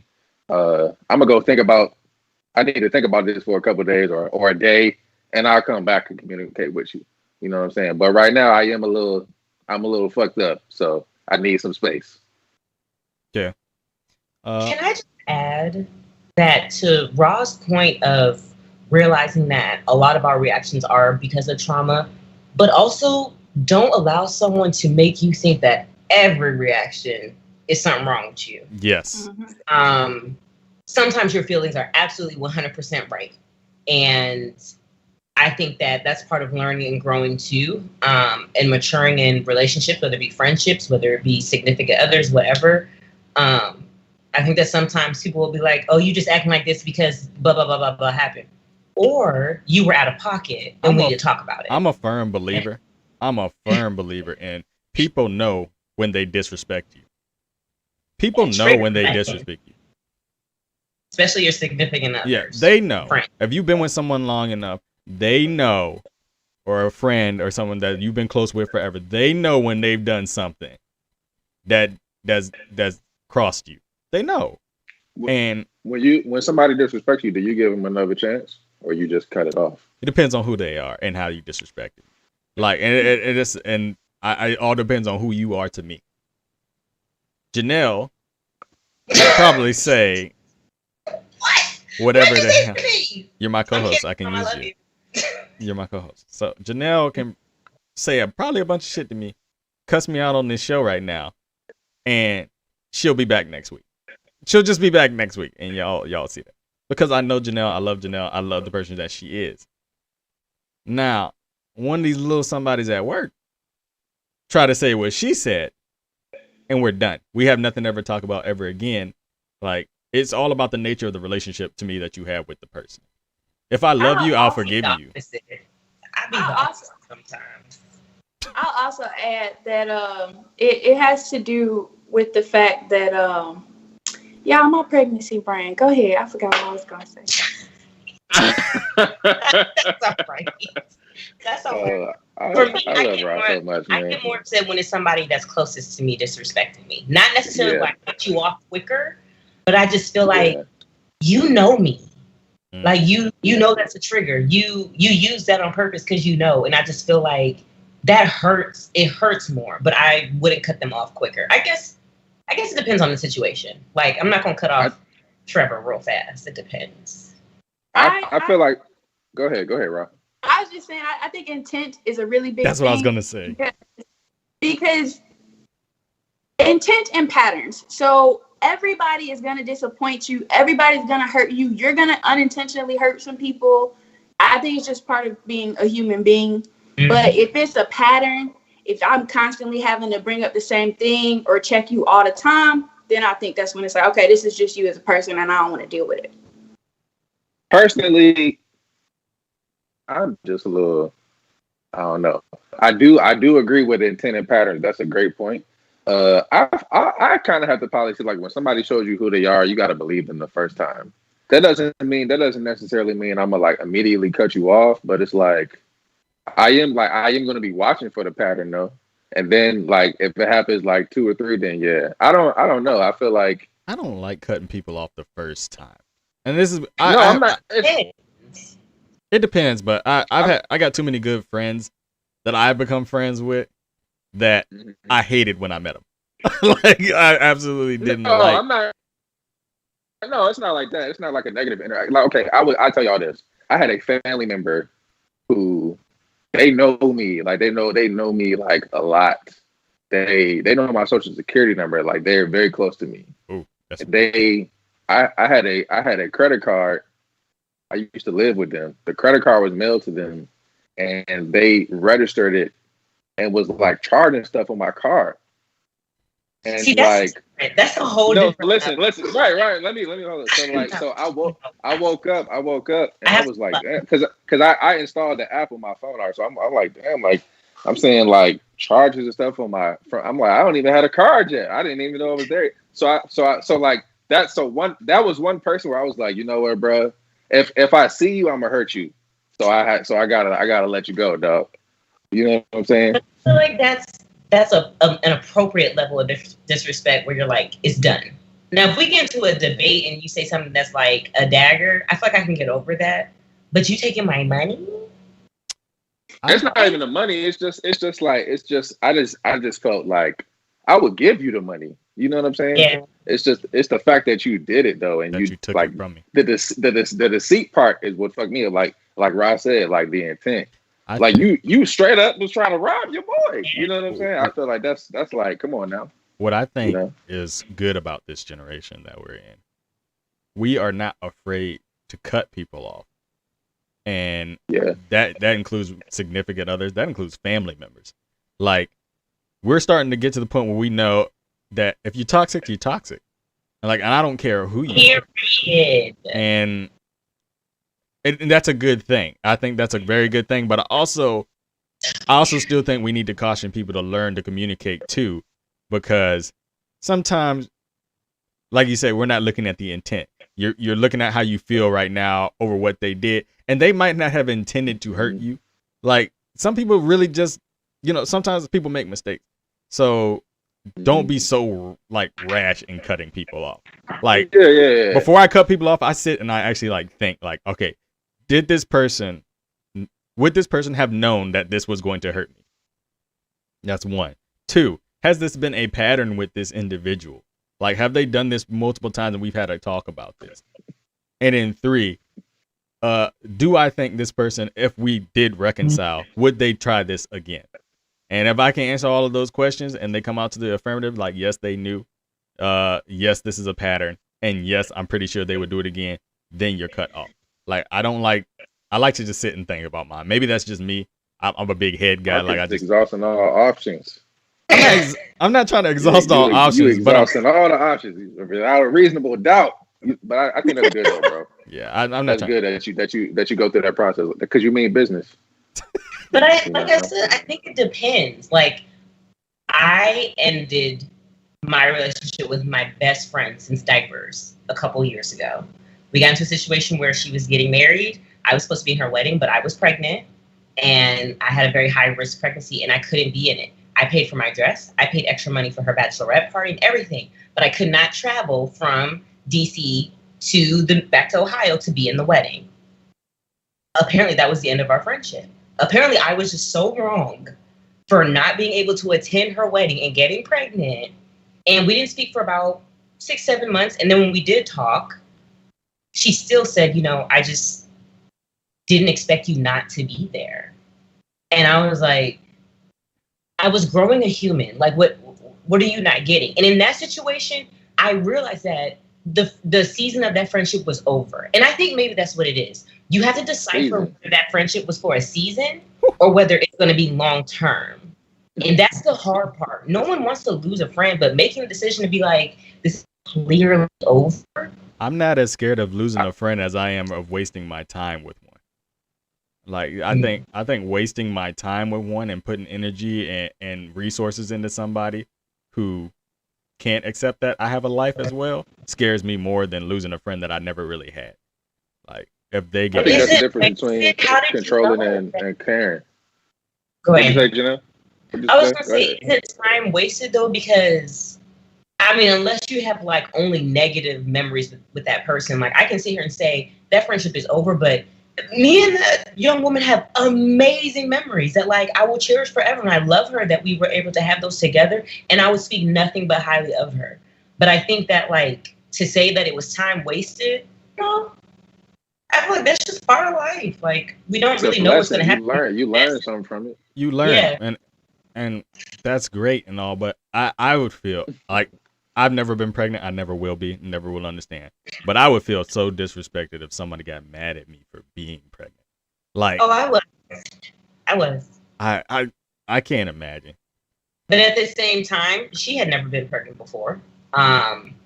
I'm gonna go think about. I need to think about this for a couple of days or a day, and I'll come back and communicate with you. You know what I'm saying? But right now, I'm a little fucked up, so I need some space. Yeah. Can I just add that to Ra's point of realizing that a lot of our reactions are because of trauma, but also don't allow someone to make you think that every reaction is something wrong with you. Yes. Sometimes your feelings are absolutely 100% right. And I think that that's part of learning and growing too, and maturing in relationships, whether it be friendships, whether it be significant others, whatever. I think that sometimes people will be like, oh, you just acting like this because blah, blah, blah, blah, blah happened. Or you were out of pocket and we need to talk about it. I'm a firm believer. In people know when they disrespect you. People know when they disrespect you. Especially your significant others. Yeah, they know. Friends. If you've been with someone long enough, they know, or a friend or someone that you've been close with forever, they know when they've done something that's crossed you. They know. And when somebody disrespects you, do you give them another chance, or you just cut it off? It depends on who they are and how you disrespect it. Like, and it all depends on who you are to me. Janelle would probably say, whatever the hell. You're my co-host. I can use you. You're my co-host. So Janelle can say probably a bunch of shit to me, cuss me out on this show right now, and she'll be back next week. She'll just be back next week, and y'all see that. Because I know Janelle, I love Janelle, I love the person that she is. Now, one of these little somebodies at work try to say what she said, and we're done. We have nothing to ever talk about ever again. Like, it's all about the nature of the relationship to me that you have with the person. If I love you, I'll forgive you. I be the opposite sometimes. I'll also add that it has to do with the fact that yeah, I'm a pregnancy brain. Go ahead. I forgot what I was gonna say. That's all right. That's all right. For me, I get more upset when it's somebody that's closest to me disrespecting me. Not necessarily like cut you off quicker, but I just feel like you know me. Like you know that's a trigger. You use that on purpose because you know, and I just feel like that hurts. It hurts more, but I wouldn't cut them off quicker. I guess it depends on the situation. Like I'm not gonna cut off Trevor real fast. It depends. I feel like go ahead, Rob. I was just saying I think intent is a really big That's what I was gonna say. Because intent and patterns. So everybody is going to disappoint you. Everybody's going to hurt you. You're going to unintentionally hurt some people. I think it's just part of being a human being. Mm-hmm. But if it's a pattern, if I'm constantly having to bring up the same thing or check you all the time, then I think that's when it's like, okay, this is just you as a person and I don't want to deal with it. Personally, I'm just a little, I don't know. I do agree with intent and patterns. That's a great point. I kind of have the policy like when somebody shows you who they are, you got to believe them the first time. That doesn't necessarily mean I'm gonna like immediately cut you off, but it's like I am going to be watching for the pattern though, and then like if it happens like 2 or 3, then yeah, I don't know. I feel like I don't like cutting people off the first time, and this is I'm not. It depends, but I got too many good friends that I've become friends with that I hated when I met them. Like I absolutely didn't like. I'm not. No, it's not like that. It's not like a negative interaction. Like, okay, I tell y'all this. I had a family member who they know me. Like they know me like a lot. They know my social security number. Like they're very close to me. Ooh, I had a credit card. I used to live with them. The credit card was mailed to them, and they registered it and was like charging stuff on my card. And See, like, that's a whole no, different listen, level. right. Let me hold it. So like, I woke up, and I I have was like, because I installed the app on my phone, so I'm like, damn, like I'm saying like charges and stuff on I'm like, I don't even have a card yet. I didn't even know it was there. So like that was one person where I was like, you know what, bro? If I see you, I'm gonna hurt you. So I gotta let you go, dog. You know what I'm saying? I feel like that's an appropriate level of disrespect where you're like, it's done. Now, if we get into a debate and you say something that's like a dagger, I feel like I can get over that. But you taking my money? It's not even the money. It's just I just felt like I would give you the money. You know what I'm saying? Yeah. It's the fact that you did it though, and that you took like it from me. the deceit part is what fucked me up. Like Ross said, like the intent. Like think you straight up was trying to rob your boy. You know what I'm saying? I feel like that's like, come on now. what I think You know? is good about this generation that we're in. We are not afraid to cut people off. And Yeah. that includes significant others. That includes family members. Like, we're starting to get to the point where we know that if you're toxic, you're toxic. And I don't care who you are. And that's a good thing. I think that's a very good thing. But I also still think we need to caution people to learn to communicate too, because sometimes, like you said, we're not looking at the intent. You're looking at how you feel right now over what they did, and they might not have intended to hurt you. Like, some people really just, sometimes people make mistakes. So don't be so like rash in cutting people off. Like, yeah. Before I cut people off, I sit and I actually think okay, would this person have known that this was going to hurt me? That's one. Two, has this been a pattern with this individual? Like, have they done this multiple times and we've had a talk about this? And then three, do I think this person, if we did reconcile, would they try this again? And if I can answer all of those questions and they come out to the affirmative, like, yes, they knew, yes, this is a pattern, and yes, I'm pretty sure they would do it again, then you're cut off. Like, I like to just sit and think about mine. Maybe that's just me. I'm a big head guy. Like, I just exhausting all options. I'm not trying to exhaust all options. You exhausting all the options without a reasonable doubt. But I think that's good though, bro. Yeah, I'm not. That's good that you go through that process because you mean business. But I said, I think it depends. Like, I ended my relationship with my best friend since diapers a couple years ago. We got into a situation where she was getting married. I was supposed to be in her wedding, but I was pregnant, and I had a very high risk pregnancy, and I couldn't be in it. I paid for my dress. I paid extra money for her bachelorette party and everything, but I could not travel from DC back to Ohio to be in the wedding. Apparently, that was the end of our friendship. Apparently, I was just so wrong for not being able to attend her wedding and getting pregnant. And we didn't speak for about 6-7 months. And then when we did talk, she still said, I just didn't expect you not to be there. And I was like, I was growing a human. Like, what are you not getting? And in that situation, I realized that the season of that friendship was over. And I think maybe that's what it is. You have to decipher whether that friendship was for a season or whether it's going to be long term. And that's the hard part. No one wants to lose a friend, but making the decision to be like, this is clearly over. I'm not as scared of losing a friend as I am of wasting my time with one. Like, I think wasting my time with one and putting energy and resources into somebody who can't accept that I have a life as well scares me more than losing a friend that I never really had. Like, if they get, I think that's the difference between controlling and caring. Go ahead. What did you say, Jenna? I was going to say, is it time wasted though? Because, I mean, unless you have like only negative memories with that person, like I can sit here and say that friendship is over, but me and that young woman have amazing memories that like I will cherish forever. And I love her that we were able to have those together, and I would speak nothing but highly of her. But I think that like to say that it was time wasted, no, I feel like that's just part of life. Like, we don't really know what's going to happen. You learn something from it. You learn, and that's great and all, but I would feel like I've never been pregnant. I never will be. Never will understand. But I would feel so disrespected if somebody got mad at me for being pregnant. Like, oh, I was. I can't imagine. But at the same time, she had never been pregnant before.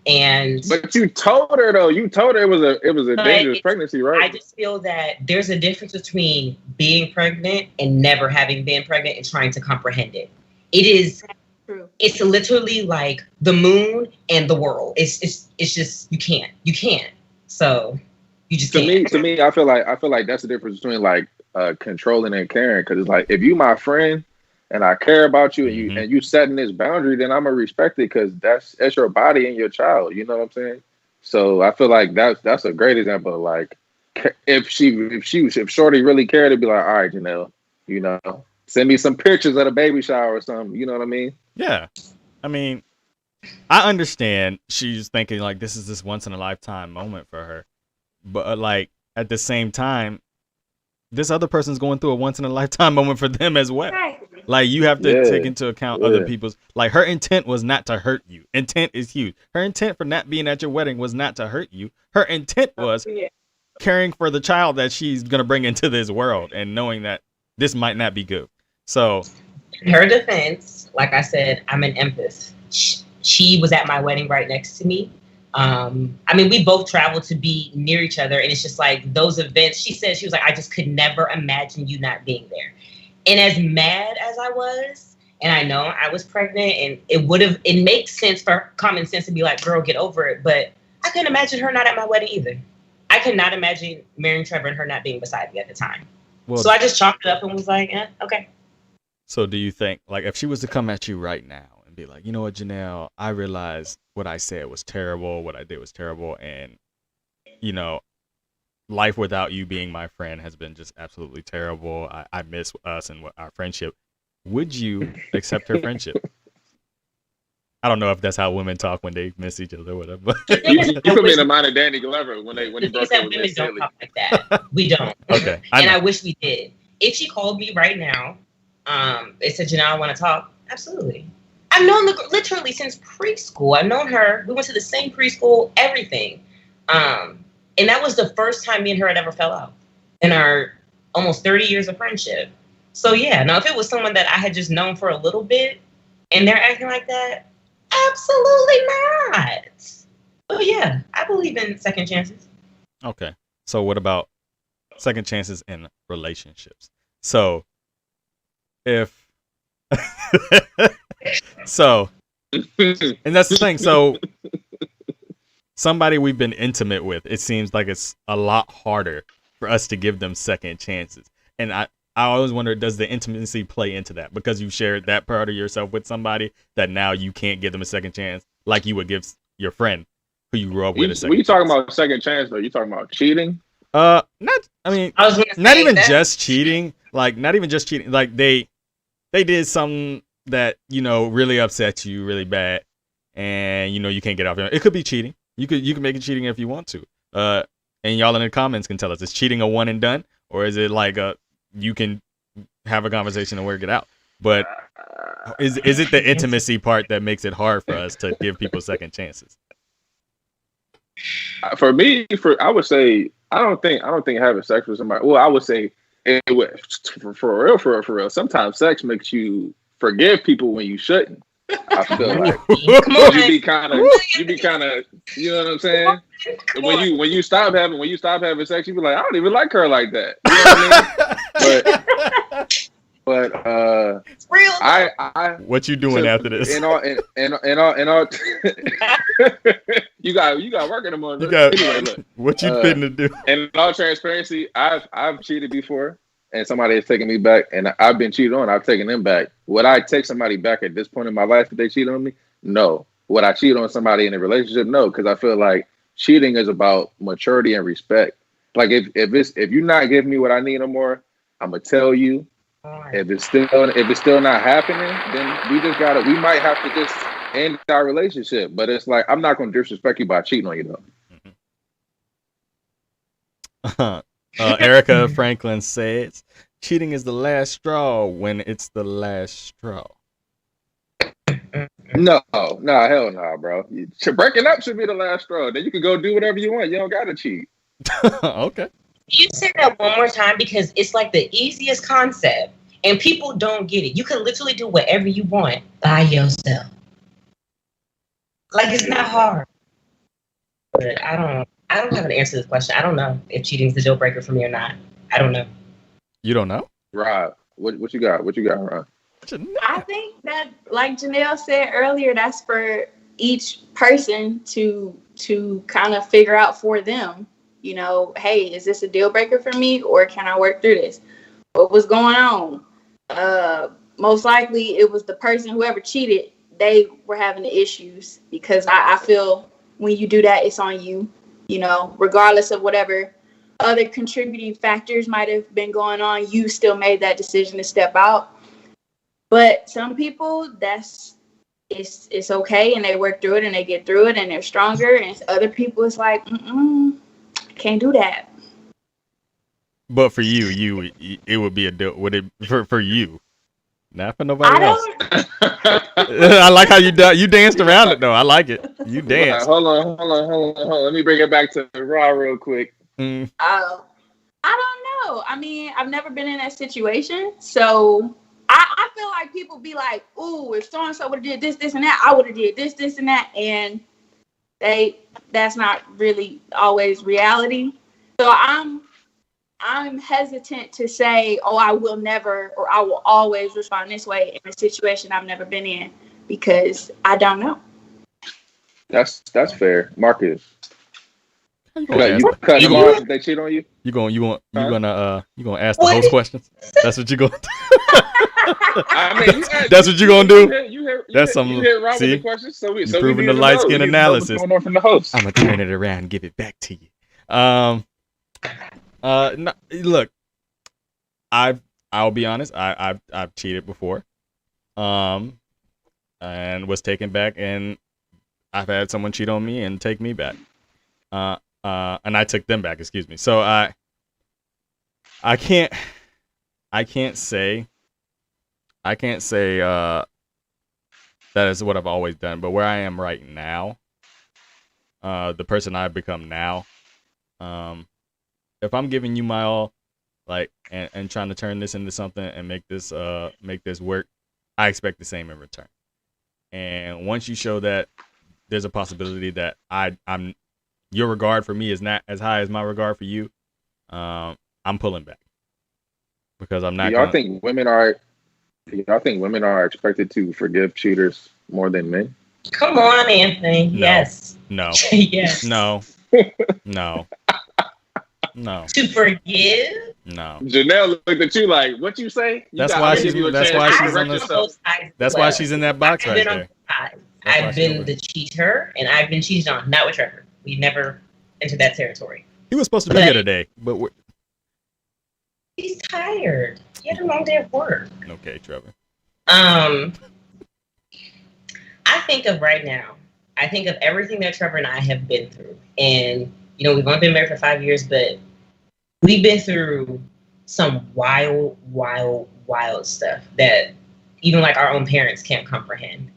And But you told her though. You told her it was a dangerous pregnancy, right? I just feel that there's a difference between being pregnant and never having been pregnant and trying to comprehend it. It is true. It's literally like the moon and the world. It's just you can't. So you just can't. To me, I feel like that's the difference between like controlling and caring. Because it's like if you my friend and I care about you and you setting this boundary, then I'm gonna respect it because that's your body and your child. You know what I'm saying? So I feel like that's a great example of like if Shorty really cared, it'd be like, all right, Janelle, you know, send me some pictures of the baby shower or something. You know what I mean? Yeah. I mean, I understand she's thinking like this is this once in a lifetime moment for her, but like at the same time, this other person's going through a once in a lifetime moment for them as well. Right. Like you have to take into account other people's, like her intent was not to hurt you. Intent is huge. Her intent for not being at your wedding was not to hurt you. Her intent was caring for the child that she's going to bring into this world and knowing that this might not be good. So in her defense, like I said, I'm an empath. She was at my wedding right next to me. I mean, we both traveled to be near each other, and it's just like those events. She said, she was like, I just could never imagine you not being there. And as mad as I was, and I know I was pregnant, and it makes sense for common sense to be like, girl, get over it. But I couldn't imagine her not at my wedding either. I could not imagine marrying Trevor and her not being beside me at the time. Well, so I just chalked it up and was like, okay. So do you think, like, if she was to come at you right now and be like, you know what, Janelle, I realized what I said was terrible, what I did was terrible, and, you know, life without you being my friend has been just absolutely terrible. I miss us and our friendship. Would you accept her friendship? I don't know if that's how women talk when they miss each other or whatever. You put me in the mind of Danny Glover when he broke up with women don't talk like that. We don't. Okay. I wish we did. If she called me right now, it said, Janelle, I want to talk. Absolutely. I've known the literally since preschool. I've known her. We went to the same preschool, everything. And that was the first time me and her had ever fell out in our almost 30 years of friendship. So yeah, now if it was someone that I had just known for a little bit and they're acting like that, absolutely not. But yeah, I believe in second chances. Okay. So what about second chances in relationships? So if so, and that's the thing. So somebody we've been intimate with, it seems like it's a lot harder for us to give them second chances. And I always wonder, does the intimacy play into that? Because you shared that part of yourself with somebody that now you can't give them a second chance like you would give your friend who you grew up with a second chance. When you talking about second chance, though, you talking about cheating? Not even just cheating. Like, not even just cheating. Like, they did something that, you know, really upset you really bad. And, you know, you can't get off it. It could be cheating. You can make it cheating if you want to. And y'all in the comments can tell us, is cheating a one and done, or is it like you can have a conversation and work it out? But is it the intimacy part that makes it hard for us to give people second chances? For me, I would say I don't think having sex with somebody. Well, I would say for real. Sometimes sex makes you forgive people when you shouldn't. I feel like you be kind of, you know what I'm saying? When you stop having sex, you be like, I don't even like her like that. You know what I mean? But it's real. I what you doing after this? And all you got work in the morning. Anyway, look, what you finna do? And in all transparency, I've cheated before. And somebody has taken me back, and I've been cheated on. I've taken them back. Would I take somebody back at this point in my life if they cheated on me? No. Would I cheat on somebody in a relationship? No, because I feel like cheating is about maturity and respect. Like if you're not giving me what I need no more, I'm gonna tell you. If it's still not happening, then we might have to just end our relationship. But it's like I'm not gonna disrespect you by cheating on you though. Erica Franklin says, cheating is the last straw when it's the last straw. No, hell no, bro. Breaking up should be the last straw. Then you can go do whatever you want. You don't gotta cheat. Okay. You say that one more time because it's like the easiest concept. And people don't get it. You can literally do whatever you want by yourself. Like, it's not hard. But I don't have an answer to this question. I don't know if cheating is a deal breaker for me or not. I don't know. You don't know? Rob, what you got? What you got, Rob? I think that, like Janelle said earlier, that's for each person to kind of figure out for them. You know, hey, is this a deal breaker for me, or can I work through this? What was going on? Most likely it was the person, whoever cheated, they were having the issues, because I feel when you do that, it's on you, you know, regardless of whatever other contributing factors might have been going on, you still made that decision to step out. But some people, it's okay, and they work through it, and they get through it, and they're stronger. And other people, it's like, can't do that. But for you, it would be a deal. Would it for you? Not for nobody else. I like how you danced around it though. I like it. You danced. Hold on. Let me bring it back to Raw real quick. I don't know. I mean, I've never been in that situation, so I feel like people be like, "Ooh, if so and so would have did this, and that, I would have did this, and that," and that's not really always reality. So I'm hesitant to say, "Oh, I will never," or "I will always respond this way" in a situation I've never been in, because I don't know. That's fair, Marcus. You cut them off if they cheat on you. You gonna ask the host questions? That's what you gonna do. I mean, that's what you gonna do. That's some. You hit right with the questions, so we proving the light skin analysis. Going on from the host. I'm gonna turn it around and give it back to you. No, look, I'll be honest. I've cheated before, and was taken back, and I've had someone cheat on me and take me back. And I took them back. Excuse me. So I can't say that is what I've always done. But where I am right now, the person I've become now, if I'm giving you my all, like, and trying to turn this into something and make this work, I expect the same in return. And once you show that there's a possibility that I'm your regard for me is not as high as my regard for you, I'm pulling back, because I'm not. Do y'all think women are expected to forgive cheaters more than men? Come on, Anthony. No. Yes. No. Yes. No. No. No. To forgive? No. Janelle looked at you like, "What you say?" That's why she's in that box right there. I've been the cheater, and I've been cheated on. Not with Trevor. We never entered that territory. He was supposed to be here today, but he's tired. He had a long day of work. Okay, Trevor. I think of right now. I think of everything that Trevor and I have been through, and we've only been married for 5 years, but we've been through some wild stuff that even like our own parents can't comprehend.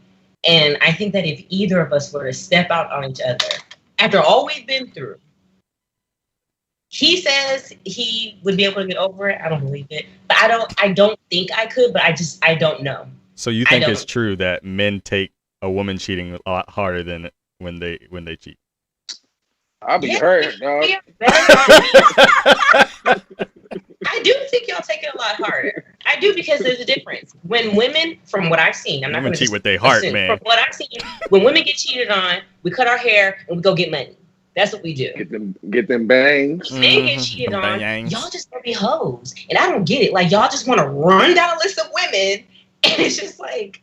And I think that if either of us were to step out on each other, after all we've been through, he says he would be able to get over it. I don't believe it. But I don't think I could, but I don't know. So you think it's true that men take a woman cheating a lot harder than when they cheat? I'll be hurt, dog. I do think y'all take it a lot harder. I do, because there's a difference. When women, from what I've seen, I'm not going to cheat with their heart, man. From what I've seen, when women get cheated on, we cut our hair and we go get money. That's what we do. Get them bangs. Men get cheated on. Y'all just want to be hoes, and I don't get it. Like, y'all just want to run down a list of women, and it's just like.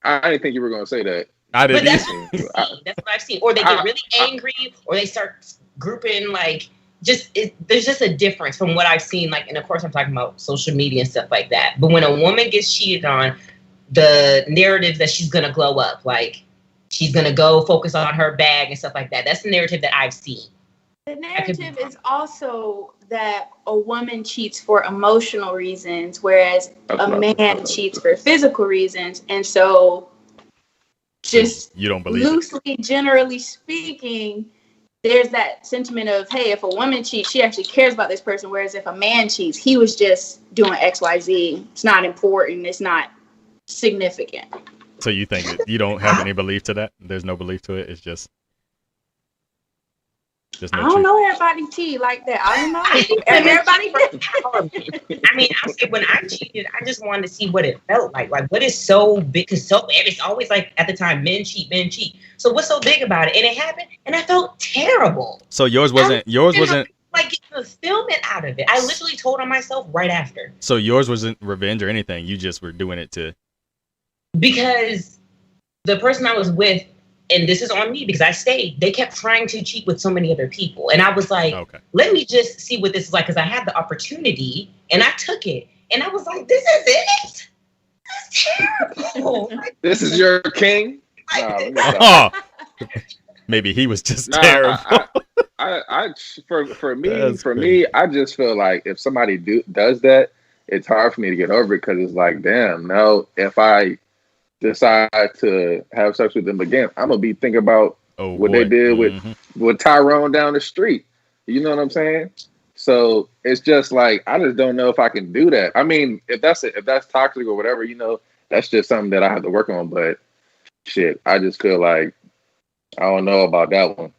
I didn't think you were going to say that. I didn't. But that's what I've seen. Or they get really angry, or they start grouping like. There's just a difference from what I've seen, like, and of course I'm talking about social media and stuff like that. But when a woman gets cheated on, the narrative that she's gonna glow up, like she's gonna go focus on her bag and stuff like that. That's the narrative that I've seen. The narrative is also that a woman cheats for emotional reasons, whereas a man cheats for physical reasons. And so, just you don't believe loosely, generally speaking, there's that sentiment of, hey, if a woman cheats, she actually cares about this person. Whereas if a man cheats, he was just doing XYZ. It's not important. It's not significant. So you think you don't have any belief to that? There's no belief to it. It's just no I don't truth. know everybody cheat like that. I don't know. Everybody. I mean, I say when I cheated, I just wanted to see what it felt like. Like, what is so big? Because it's always like at the time, men cheat. So what's so big about it? And it happened, and I felt terrible. So yours wasn't like getting fulfillment out of it. I literally told on myself right after. So yours wasn't revenge or anything. You just were doing it to. Because the person I was with, and this is on me because I stayed, they kept trying to cheat with so many other people. And I was like, Okay. Let me just see what this is like, because I had the opportunity and I took it. And I was like, this is it? That's terrible. This is your king? Oh, maybe he was just terrible. For me, I just feel like if somebody does that, it's hard for me to get over it because it's like, damn, no, if I decide to have sex with them again, I'm gonna be thinking about what they did with Tyrone down the street. You know what I'm saying? So it's just like I just don't know if I can do that. I mean, if that's toxic or whatever, that's just something that I have to work on. But shit, I just feel like I don't know about that one.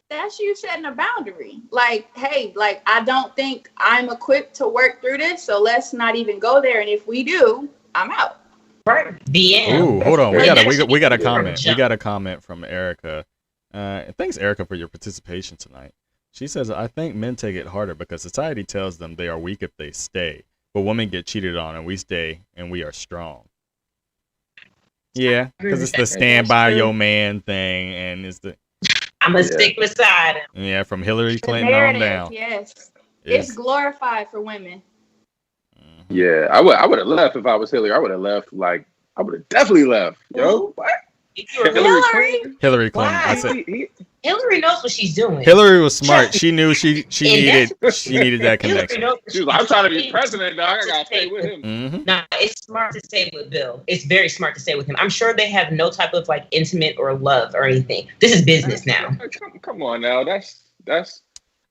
That's you setting a boundary. Like, hey, like I don't think I'm equipped to work through this, so let's not even go there. And if we do, I'm out. Right. The end. Ooh, hold on. We got a comment. Yeah. We got a comment from Erica. Thanks, Erica, for your participation tonight. She says, I think men take it harder because society tells them they are weak if they stay, but women get cheated on and we stay and we are strong. Yeah, because it's the stand by your man thing, and it's the I'm gonna stick beside him. Yeah, from Hillary The Clinton on narrative, down. yes. It's glorified for women. Yeah, I would have left if I was Hillary. I would have left. Like, I would have definitely left. Yo, what? Hillary Clinton. Why? I said Hillary knows what she's doing. Hillary was smart. She knew she needed that connection. She was like, I'm trying to be president, dog. I gotta stay with him. Mm-hmm. Nah, it's smart to stay with Bill. It's very smart to stay with him. I'm sure they have no type of like intimate or love or anything. This is business now. Come on now. That's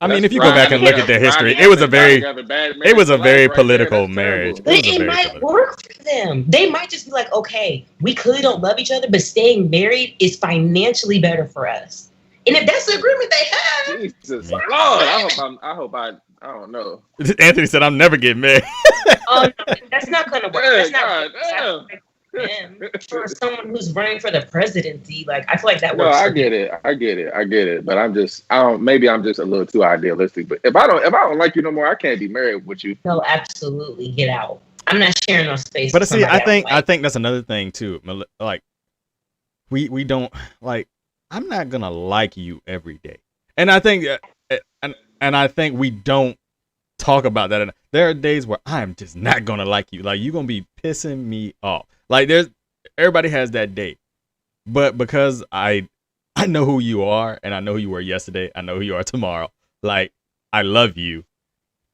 I mean, if you go back and look at their history, it was a very political marriage. But it might work for them. They might just be like, okay, we clearly don't love each other, but staying married is financially better for us. And if that's the agreement they have, Jesus Lord, I hope I don't know. Anthony said, "I'm never getting married." Oh no, that's not gonna work. That's not God, for someone who's running for the presidency. Like I feel like that works. No, I get it. But maybe I'm just a little too idealistic. But if I don't like you no more, I can't be married with you. No, absolutely, get out. I'm not sharing no space. But see, I think that's another thing too. Like we don't like. I'm not gonna like you every day, and I think I think we don't talk about that. There are days where I'm just not gonna like you. Like you're gonna be pissing me off. Like everybody has that day, but because I know who you are, and I know who you were yesterday, I know who you are tomorrow. Like I love you.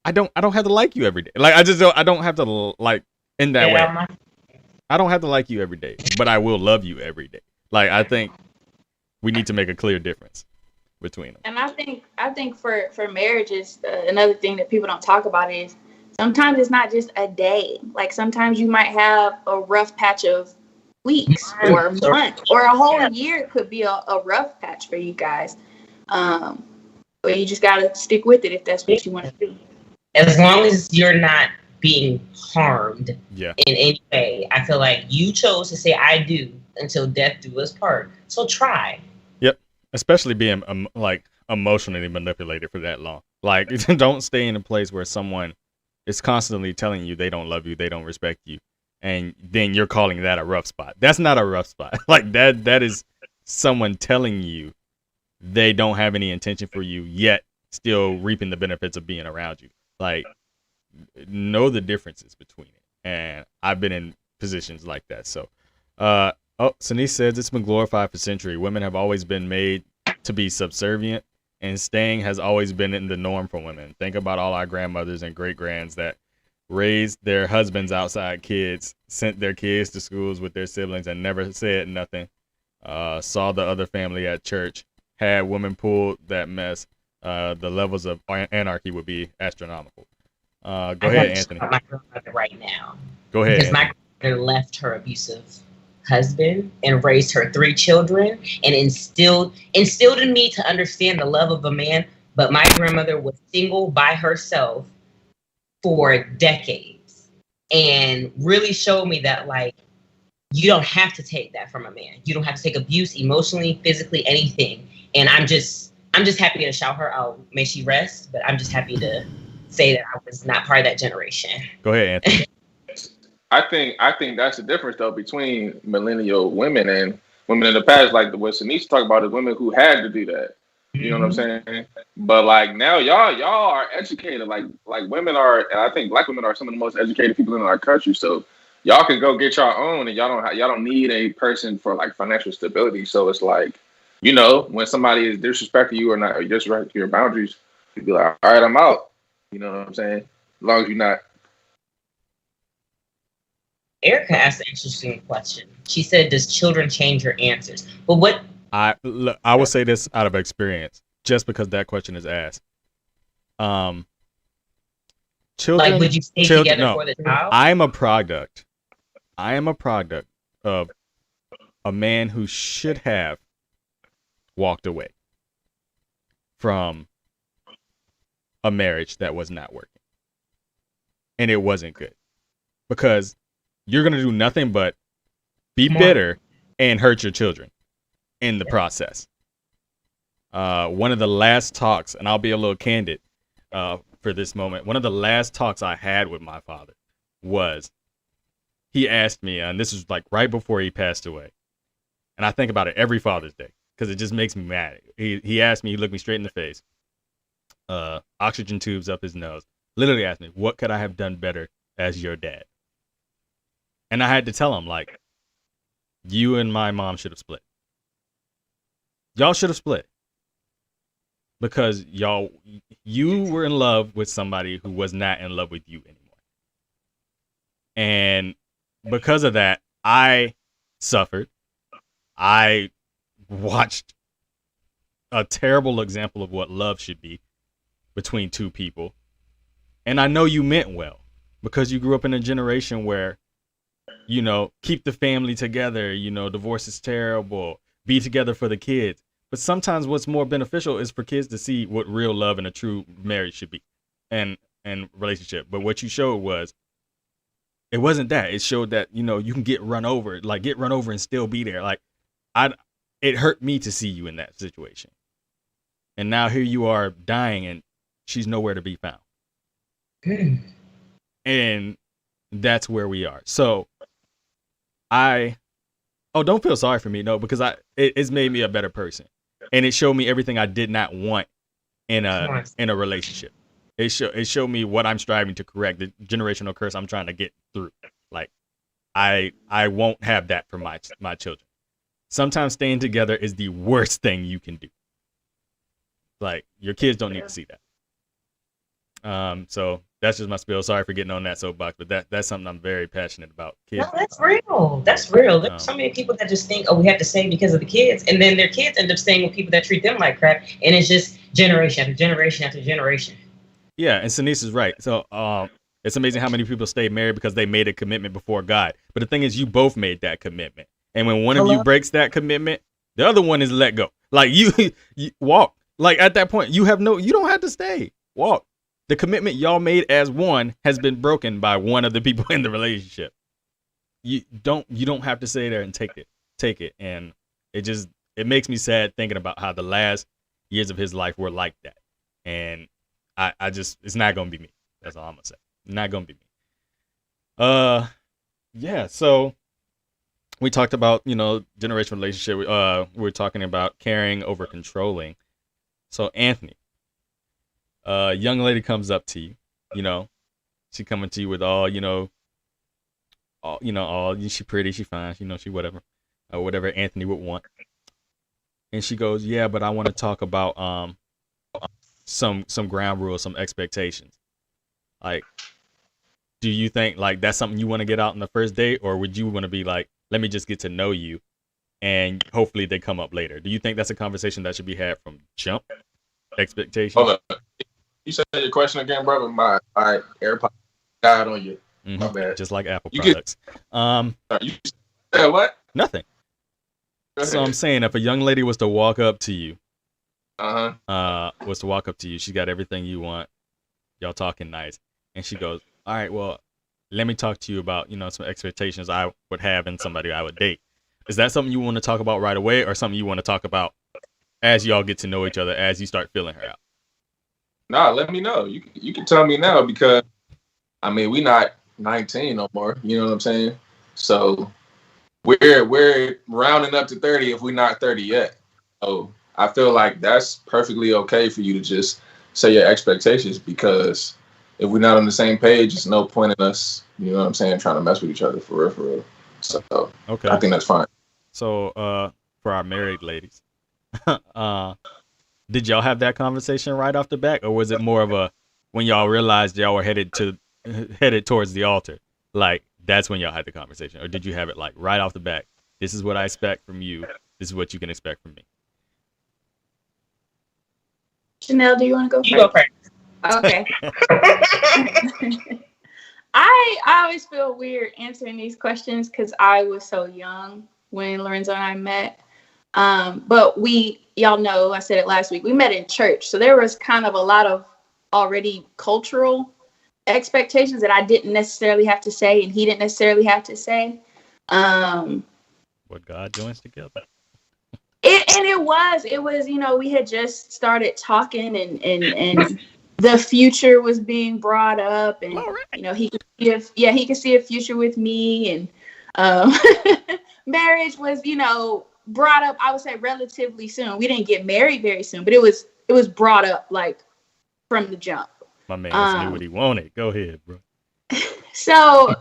I don't have to like you every day. Like I don't have to like in that way. I don't have to like you every day, but I will love you every day. Like I think we need to make a clear difference between them. And I think for marriages, another thing that people don't talk about is sometimes it's not just a day. Like sometimes you might have a rough patch of weeks or months or a whole year could be a rough patch for you guys. But you just got to stick with it if that's what you want to do. As long as you're not being harmed in any way, I feel like you chose to say I do until death do us part. So try. Yep. Especially being like emotionally manipulated for that long. Like don't stay in a place where someone is constantly telling you they don't love you, they don't respect you, and then you're calling that a rough spot. That's not a rough spot. Like that is someone telling you they don't have any intention for you yet still reaping the benefits of being around you. Like know the differences between it. And I've been in positions like that. So Sanice says it's been glorified for centuries. Women have always been made to be subservient, and staying has always been in the norm for women. Think about all our grandmothers and great-grands that raised their husbands outside kids, sent their kids to schools with their siblings and never said nothing, saw the other family at church, had women pull that mess, the levels of anarchy would be astronomical. Go ahead, Anthony. My grandmother right now. Go ahead, Because Anthony. my grandmother left her abusive husband and raised her 3 children and instilled in me to understand the love of a man. But my grandmother was single by herself for decades and really showed me that, like, you don't have to take that from a man. You don't have to take abuse emotionally, physically, anything. And I'm just happy to shout her out. May she rest. But I'm just happy to say that I was not part of that generation. Go ahead, Anthony. I think that's the difference though between millennial women and women in the past, like what Shanice talked about, is women who had to do that. You know what I'm saying? But like now, y'all are educated. Like women are, and I think black women are some of the most educated people in our country. So y'all can go get your own, and y'all don't need a person for like financial stability. So it's like, you know, when somebody is disrespecting you or not, or disrespecting your boundaries, you be like, all right, I'm out. You know what I'm saying? As long as you're not. Erica asked an interesting question. She said, "Does children change your answers?" But what? I will say this out of experience, just because that question is asked. Children, like, would you stay together for the child? I am a product of a man who should have walked away from a marriage that was not working. And it wasn't good. Because you're going to do nothing but be bitter and hurt your children in the process. One of the last talks, and I'll be a little candid for this moment. One of the last talks I had with my father was, he asked me, and this was like right before he passed away. And I think about it every Father's Day because it just makes me mad. He asked me, he looked me straight in the face, oxygen tubes up his nose, literally asked me, what could I have done better as your dad? And I had to tell him, like, you and my mom should have split. Y'all should have split. Because you were in love with somebody who was not in love with you anymore. And because of that, I suffered. I watched a terrible example of what love should be between two people. And I know you meant well because you grew up in a generation where, you know, keep the family together, you know, divorce is terrible, be together for the kids. But sometimes what's more beneficial is for kids to see what real love and a true marriage should be and relationship. But what you showed was, it wasn't that. It showed that, you know, you can get run over and still be there. Like, it hurt me to see you in that situation. And now here you are dying and she's nowhere to be found. And that's where we are. So don't feel sorry for me. No, because it's made me a better person. And it showed me everything I did not want in a relationship. It showed me what I'm striving to correct, the generational curse I'm trying to get through. Like, I won't have that for my children. Sometimes staying together is the worst thing you can do. Like, your kids don't need to see that. So that's just my spiel. Sorry for getting on that soapbox, but that's something I'm very passionate about. Kids. No, that's real. That's real. There's so many people that just think, oh, we have to stay because of the kids, and then their kids end up staying with people that treat them like crap, and it's just generation after generation after generation. Yeah, and Sinise is right. So it's amazing how many people stay married because they made a commitment before God. But the thing is, you both made that commitment, and when one of you breaks that commitment, the other one is let go. Like, you walk. Like, at that point, you don't have to stay. Walk. The commitment y'all made as one has been broken by one of the people in the relationship. You don't have to stay there and take it. And it makes me sad thinking about how the last years of his life were like that. And I just, it's not gonna be me. That's all I'm gonna say. Not gonna be me. Yeah. So we talked about, you know, generational relationship. We're talking about caring over controlling. So Anthony. Young lady comes up to you, you know, she coming to you with all, she pretty, she fine, you know, she whatever Anthony would want. And she goes, yeah, but I want to talk about, some ground rules, some expectations. Like, do you think like that's something you want to get out on the first date, or would you want to be like, let me just get to know you and hopefully they come up later. Do you think that's a conversation that should be had from jump? Expectations? Hold on. You said your question again, brother? My AirPod died on you. My bad. Just like Apple You products. You said what? Nothing. So I'm saying, if a young lady was to walk up to you, she's got everything you want, y'all talking nice, and she goes, all right, well, let me talk to you about, some expectations I would have in somebody I would date. Is that something you want to talk about right away, or something you want to talk about as y'all get to know each other, as you start feeling her out? Nah, let me know. You can tell me now, because we not 19 no more. You know what I'm saying? So we're rounding up to 30 if we're not 30 yet. So I feel like that's perfectly okay for you to just say your expectations, because if we're not on the same page, there's no point in us, you know what I'm saying, trying to mess with each other for real. So okay. I think that's fine. So for our married ladies, did y'all have that conversation right off the bat, or was it more of a, when y'all realized y'all were headed towards the altar, like that's when y'all had the conversation? Or did you have it like right off the bat? This is what I expect from you. This is what you can expect from me. Janelle, do you want to go first? You go first. Okay. I always feel weird answering these questions because I was so young when Lorenzo and I met. But y'all know, I said it last week, we met in church. So there was kind of a lot of already cultural expectations that I didn't necessarily have to say, and he didn't necessarily have to say. What God joins together. It was, we had just started talking, and the future was being brought up, and he could see a future with me, and marriage was, brought up, I would say, relatively soon. We didn't get married very soon, but it was brought up like from the jump. My man knew what he wanted. Go ahead, bro. So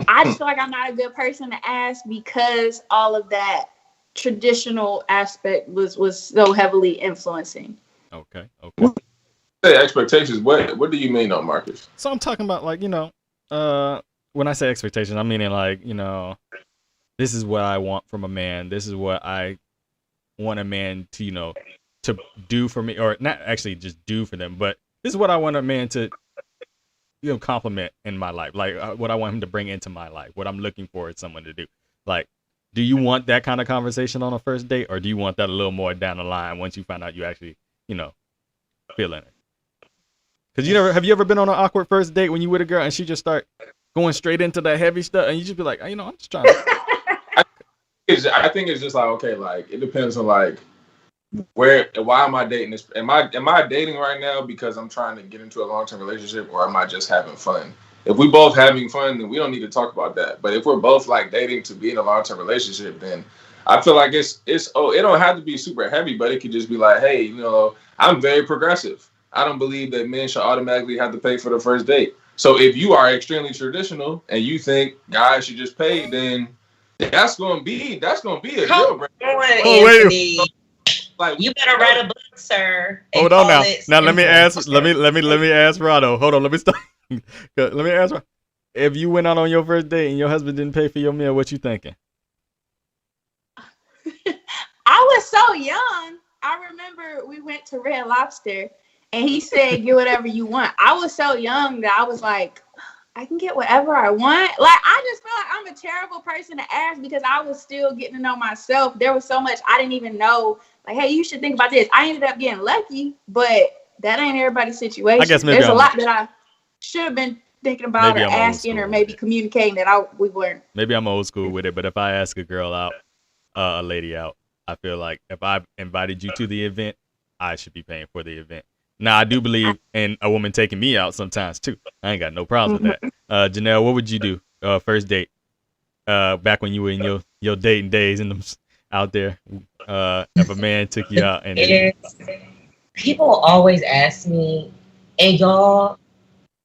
I just feel like I'm not a good person to ask, because all of that traditional aspect was so heavily influencing. Okay. Say expectations. What do you mean, though, Marcus? So I'm talking about, like, when I say expectations, I'm meaning like, this is what I want from a man. This is what I want a man to, to do for me, or not actually just do for them, but this is what I want a man to, compliment in my life. Like what I want him to bring into my life, what I'm looking for is someone to do. Like, do you want that kind of conversation on a first date, or do you want that a little more down the line once you find out you actually, feeling it? Because have you ever been on an awkward first date when you with a girl and she just start going straight into that heavy stuff, and you just be like, I'm just trying to. I think it's just like, okay, like it depends on like why am I dating this? Am I dating right now because I'm trying to get into a long-term relationship, or am I just having fun? If we both having fun, then we don't need to talk about that. But if we're both like dating to be in a long-term relationship, then I feel like it don't have to be super heavy, but it could just be like, hey, I'm very progressive. I don't believe that men should automatically have to pay for the first date. So if you are extremely traditional and you think guys should just pay, then that's gonna be a deal breaker. Anthony. Like, you better write a book, sir. Hold on now. Now let me ask Rado. Hold on, let me start. Let me ask Rado. If you went out on your first date and your husband didn't pay for your meal, what you thinking? I was so young. I remember we went to Red Lobster and he said, get whatever you want. I was so young that I was like, I can get whatever I want. Like, I just feel like I'm a terrible person to ask, because I was still getting to know myself. There was so much I didn't even know. Like, hey, you should think about this. I ended up getting lucky, but that ain't everybody's situation. I guess there's a lot that I should have been thinking about, or asking, or maybe communicating that we weren't. Maybe I'm old school with it, but if I ask a girl out, a lady out, I feel like if I've invited you to the event, I should be paying for the event. Now, I do believe in a woman taking me out sometimes, too. I ain't got no problem with that. Janelle, what would you do first date back when you were in your dating days and them out there? If a man took you out and people always ask me, and y'all,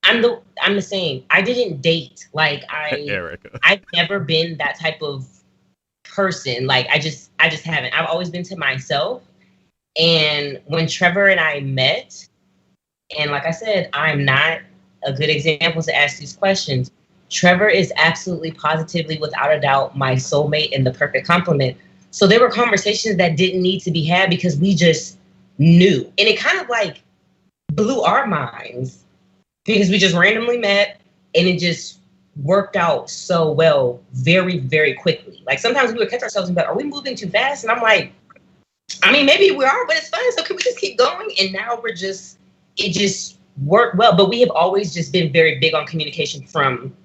I'm the same. I didn't date. Like I've never been that type of person. Like I just haven't. I've always been to myself. And when Trevor and I met, and like I said, I'm not a good example to ask these questions. Trevor is absolutely, positively, without a doubt, my soulmate and the perfect complement. So there were conversations that didn't need to be had because we just knew. And it kind of like blew our minds because we just randomly met and it just worked out so well very, very quickly. Like sometimes we would catch ourselves and be like, are we moving too fast? And I'm like, I mean, maybe we are, but it's fine. So can we just keep going? And now it just worked well. But we have always just been very big on communication from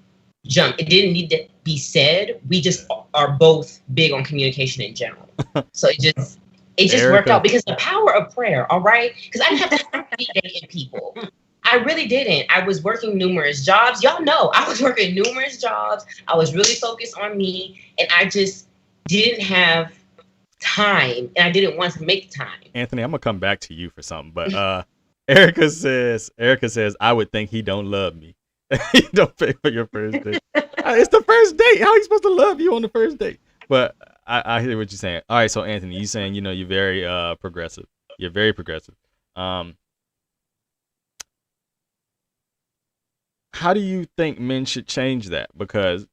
jump. It didn't need to be said. We just are both big on communication in general. So it just worked out because the power of prayer, all right? Because I didn't have to be dating people. I really didn't. I was working numerous jobs. Y'all know I was working numerous jobs. I was really focused on me, and I just didn't have time, and I didn't want to make time. Anthony, I'm gonna come back to you for something, but Erica says, I would think he don't love me. He don't pay for your first date. It's the first date. How are you supposed to love you on the first date? But I hear what you're saying. All right, so Anthony, you saying you're very progressive. You're very progressive. How do you think men should change that? Because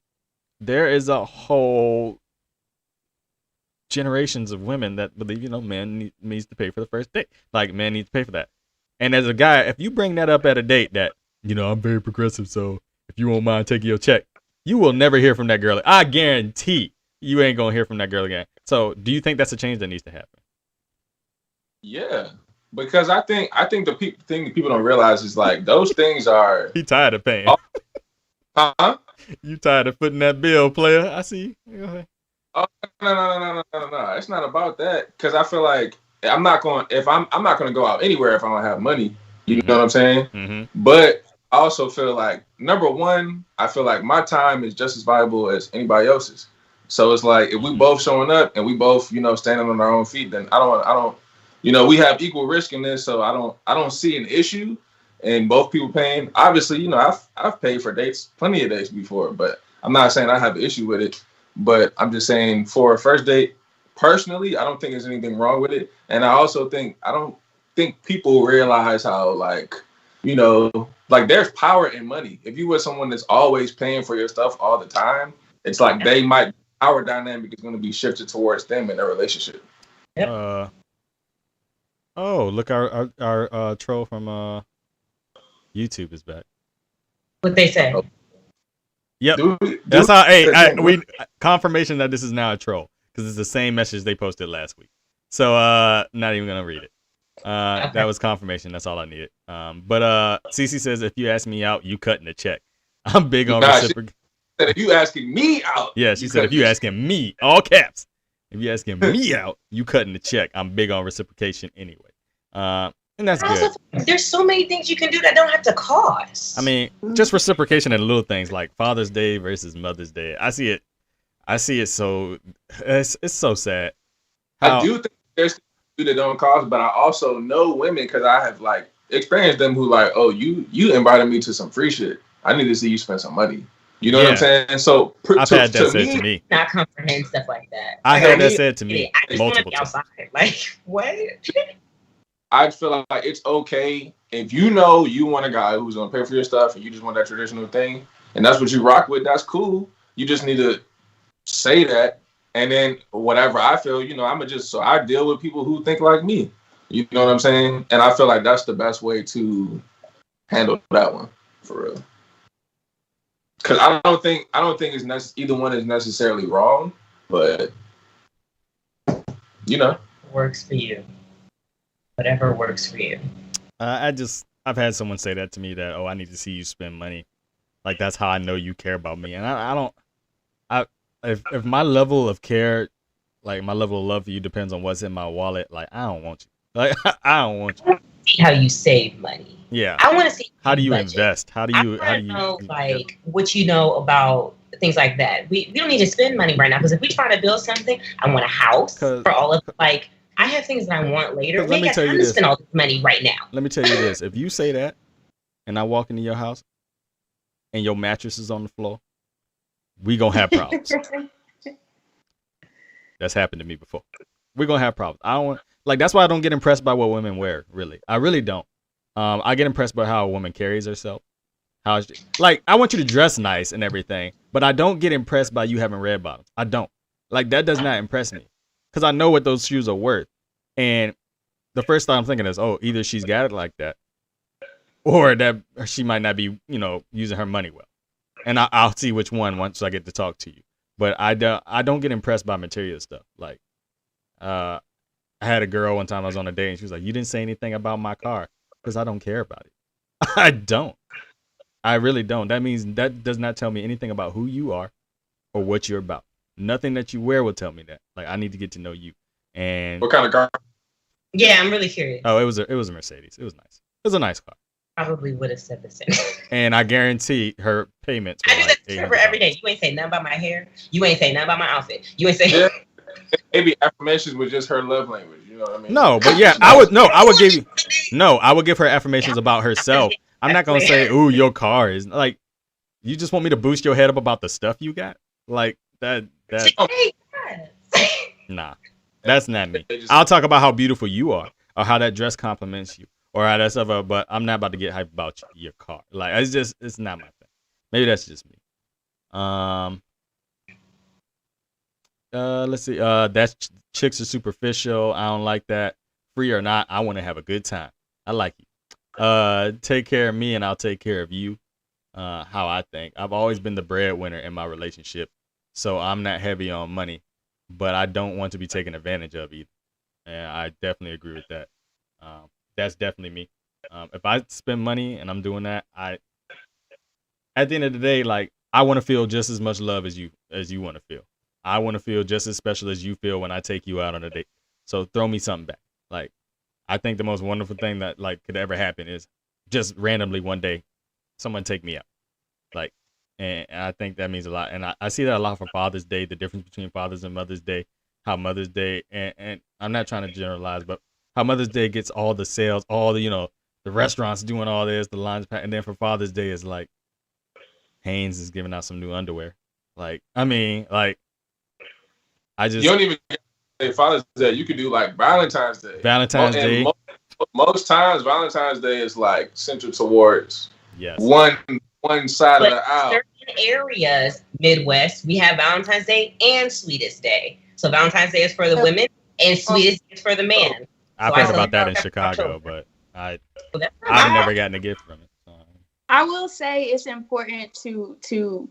there is a whole generations of women that believe, man needs to pay for the first date. Like, man needs to pay for that. And as a guy, if you bring that up at a date that, I'm very progressive, so if you won't mind taking your check, you will never hear from that girl. I guarantee you ain't going to hear from that girl again. So do you think that's a change that needs to happen? Yeah. Because I think the thing that people don't realize is like those things are. He tired of paying. Huh? You tired of footing that bill, player? I see. Go ahead. Oh no! It's not about that. Because I feel like I'm not going to go out anywhere if I don't have money. You know what I'm saying? Mm-hmm. But I also feel like number one, I feel like my time is just as valuable as anybody else's. So it's like if we both showing up and we both standing on our own feet, then I don't. We have equal risk in this, so I don't see an issue in both people paying. Obviously, I've paid for dates, plenty of dates before, but I'm not saying I have an issue with it. But I'm just saying for a first date, personally, I don't think there's anything wrong with it. And I also I don't think people realize how there's power in money. If you were someone that's always paying for your stuff all the time, it's like our dynamic is going to be shifted towards them in their relationship. Yep. Oh, look, our troll from YouTube is back. What they say? Yep, that's how. Hey, we confirmation that this is now a troll because it's the same message they posted last week. So, not even gonna read it. Okay. That was confirmation. That's all I needed. But Cece says if you ask me out, you cutting the check. I'm big on reciprocation. If you asking me out, yeah, she said if you asking me, all caps. If you asking me out, you cutting the check. I'm big on reciprocation anyway. And that's good. There's so many things you can do that don't have to cost. I mean, just reciprocation and little things like Father's Day versus Mother's Day. I see it so it's so sad. I do think there's things that don't cost, but I also know women because I have experienced them who oh, you invited me to some free shit. I need to see you spend some money. You know what I'm saying? So I've had that said to me. Not comprehend stuff like that. I had that said to me I just multiple times. Outside. Like what? I feel like it's okay if you want a guy who's gonna pay for your stuff and you just want that traditional thing and that's what you rock with. That's cool. You just need to say that, and then whatever I feel, so I deal with people who think like me. You know what I'm saying? And I feel like that's the best way to handle that one for real. Because I don't think either one is necessarily wrong, but works for you. Whatever works for you. I've had someone say that to me that I need to see you spend money, like that's how I know you care about me, and if my level of care, like my level of love for you depends on what's in my wallet, like I don't want you, I don't want you. See how you save money. Yeah, I want to see how do you budget. invest. How do you know what you know about things like that. We don't need to spend money right now because if we try to build something, I want a house for all of I have things that I want later. We ain't got time to spend all this money right now. Let me tell you this: if you say that, and I walk into your house, and your mattress is on the floor, we gonna have problems. That's happened to me before. We're gonna have problems. I don't that's why I don't get impressed by what women wear. Really, I really don't. I get impressed by how a woman carries herself. I want you to dress nice and everything, but I don't get impressed by you having red bottoms. I don't. That does not impress me. because I know what those shoes are worth. And the first thought I'm thinking is, oh, either she's got it like that, or that she might not be, using her money well. And I'll see which one once I get to talk to you. But I don't get impressed by material stuff. Like, I had a girl one time I was on a date and she was like, "You didn't say anything about my car," because I don't care about it. I don't. I really don't. That means that does not tell me anything about who you are or what you're about. Nothing that you wear will tell me that. Like, I need to get to know you. And What kind of car? Yeah, I'm really curious. oh, it was a Mercedes. It was nice. It was a nice car. Probably would have said the same. And I guarantee her payments were I do like that to Trevor every day. You ain't say nothing about my hair. You ain't say nothing about my outfit. You ain't say. Yeah. Maybe affirmations was just her love language. You know what I mean? No, but yeah, I would give her affirmations about herself. I'm not gonna say, "Ooh, your car is," like, you just want me to boost your head up about the stuff you got, like that. Nah, that's not me. I'll talk about how beautiful you are, or how that dress compliments you, or how that stuff. But I'm not about to get hyped about your car. Like, it's not my thing. Maybe that's just me. Let's see. Chicks are superficial. I don't like that. Free or not, I want to have a good time. I like you. Take care of me and I'll take care of you. How I think. I've always been the breadwinner in my relationship, so I'm not heavy on money, but I don't want to be taken advantage of either. And I definitely agree with that. That's definitely me. If I spend money and I'm doing that, at the end of the day, like, I want to feel just as much love as you want to feel. I want to feel just as special as you feel when I take you out on a date. So throw me something back. Like, I think the most wonderful thing that, like, could ever happen is just randomly one day someone take me out. Like, and I think that means a lot. And I see that a lot for Father's Day, the difference between Father's and Mother's Day, how Mother's Day, and I'm not trying to generalize, but how Mother's Day gets all the sales, all the, the restaurants doing all this, the lines packed, and then for Father's Day is like, Hanes is giving out some new underwear. Like, I mean, like, you don't even say Father's Day. You could do like Valentine's Day. Valentine's Day. Most times, Valentine's Day is like centered towards one side of the aisle. Certain areas, Midwest, we have Valentine's Day and Sweetest Day. So Valentine's Day is for the women and Sweetest Day is for the man. I've heard about that in Chicago, but I've never gotten a gift from it. So. I will say it's important to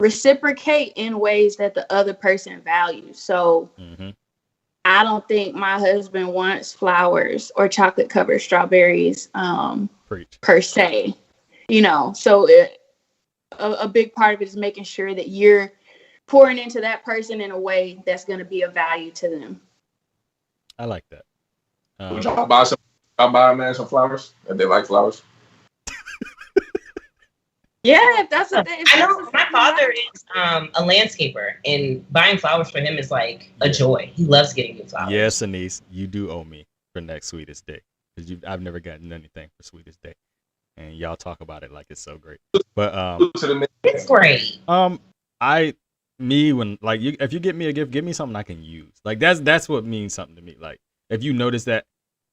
reciprocate in ways that the other person values. So I don't think my husband wants flowers or chocolate covered strawberries per se, so a big part of it is making sure that you're pouring into that person in a way that's going to be of value to them. I like that. Would y'all buy a man some flowers if they like flowers? Yeah, if that's the thing. I know my father is a landscaper, and buying flowers for him is like a joy. He loves getting new flowers. Yes, Anise, you do owe me for next Sweetest Day, because I've never gotten anything for Sweetest Day, and y'all talk about it like it's so great. But it's great. If you get me a gift, give me something I can use. Like, that's what means something to me. Like, if you notice that,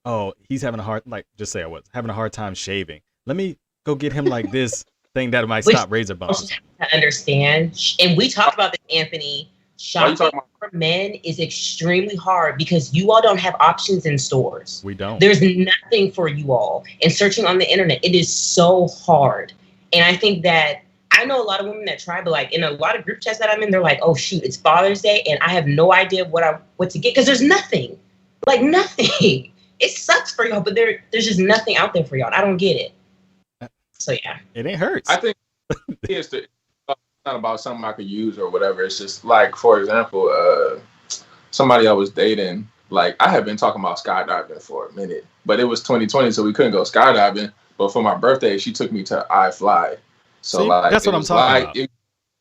oh, he's having a hard, like, just say I was having a hard time shaving, let me go get him like this thing that might stop razor bumps. To understand, and we talked about this, Anthony. Shopping for men is extremely hard because you all don't have options in stores. We don't. There's nothing for you all. And searching on the internet, it is so hard. And I think that I know a lot of women that try, but like in a lot of group chats that I'm in, they're like, "Oh shoot, it's Father's Day, and I have no idea what to get because there's nothing, like nothing. It sucks for y'all, but there's just nothing out there for y'all. I don't get it." So yeah, it ain't hurts. I think it's not about something I could use or whatever. It's just like, for example, somebody I was dating, like, I had been talking about skydiving for a minute, but it was 2020, so we couldn't go skydiving. But for my birthday, she took me to iFly. So, like, that's what I'm talking about. It's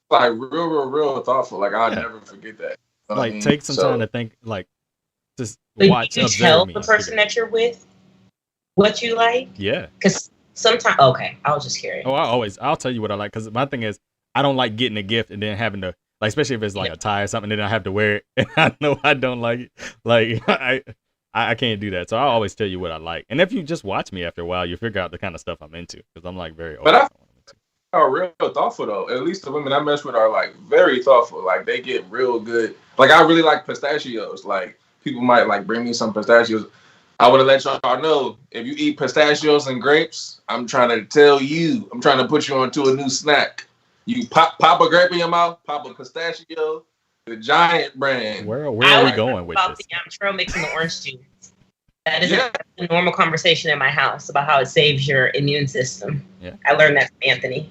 like real thoughtful. Like, I'll never forget that. You know like, take some time to think, like, just watch, you tell the person that you're with what you like? Yeah. Because sometimes, okay, I was just curious. Oh, I'll tell you what I like, because my thing is, I don't like getting a gift and then having to, like, especially if it's like a tie or something, then I have to wear it, and I know I don't like it. Like, I can't do that. So I always tell you what I like, and if you just watch me after a while, you figure out the kind of stuff I'm into, because I'm like very open. But are real thoughtful though. At least the women I mess with are like very thoughtful. Like they get real good. Like I really like pistachios. Like people might like bring me some pistachios. I would have let y'all know if you eat pistachios and grapes, I'm trying to tell you, I'm trying to put you onto a new snack. You pop a grape in your mouth, pop a pistachio, the Giant brand. Where are we going with about this? the trail mix and the orange juice. That is a normal conversation in my house about how it saves your immune system. Yeah. I learned that from Anthony.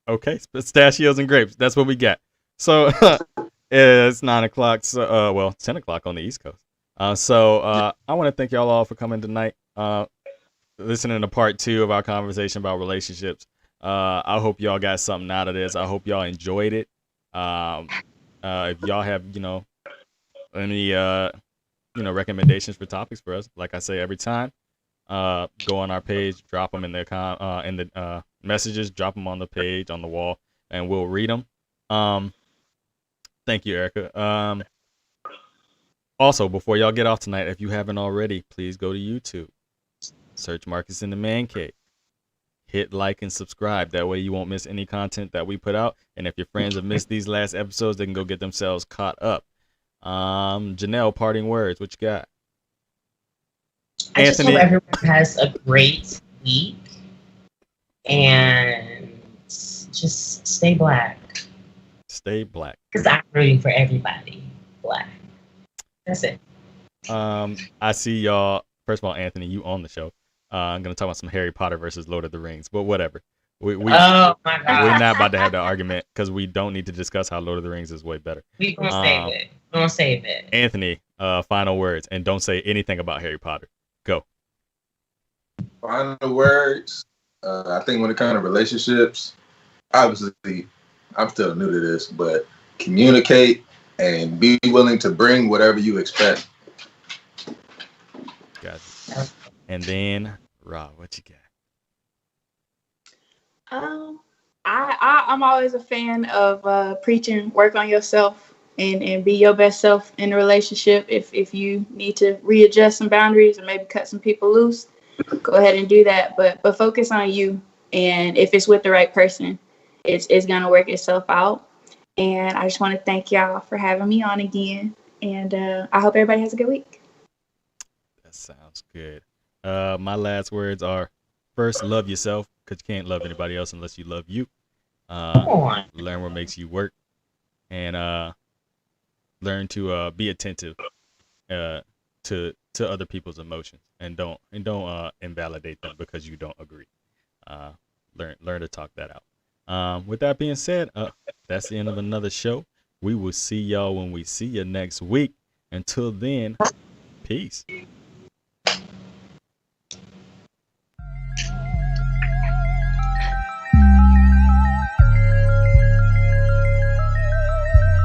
Okay, pistachios and grapes. That's what we got. So it's 9 o'clock. So well, 10 o'clock on the East Coast. I want to thank y'all all for coming tonight. Listening to part 2 of our conversation about relationships. I hope y'all got something out of this. I hope y'all enjoyed it. If y'all have, any recommendations for topics for us, like I say every time, go on our page, drop them in the messages, drop them on the page, on the wall, and we'll read them. Thank you, Erica. Also, before y'all get off tonight, if you haven't already, please go to YouTube, search Marcus in the Man Cave, hit like and subscribe. That way you won't miss any content that we put out. And if your friends have missed these last episodes, they can go get themselves caught up. Janelle, parting words, what you got? I just hope everyone has a great week and just stay black. Stay black. Because I'm rooting for everybody black. That's it. I see y'all. First of all, Anthony, you on the show. I'm gonna talk about some Harry Potter versus Lord of the Rings, but whatever. Oh my God. We're not about to have that argument because we don't need to discuss how Lord of the Rings is way better. We're gonna save it. Anthony, final words, and don't say anything about Harry Potter. Go. Final words. I think when it comes to relationships, obviously, I'm still new to this, but communicate and be willing to bring whatever you expect. Gotcha. And then, Rob, what you got? I'm always a fan of preaching, work on yourself and be your best self in a relationship. If you need to readjust some boundaries or maybe cut some people loose, go ahead and do that. But focus on you. And if it's with the right person, it's gonna work itself out. And I just want to thank y'all for having me on again. And I hope everybody has a good week. That sounds good. My last words are, first, love yourself, because you can't love anybody else unless you love you. Learn what makes you work, and learn to be attentive to other people's emotions, and don't invalidate them because you don't agree. Learn to talk that out. With that being said, that's the end of another show. We will see y'all when we see you next week. Until then, peace.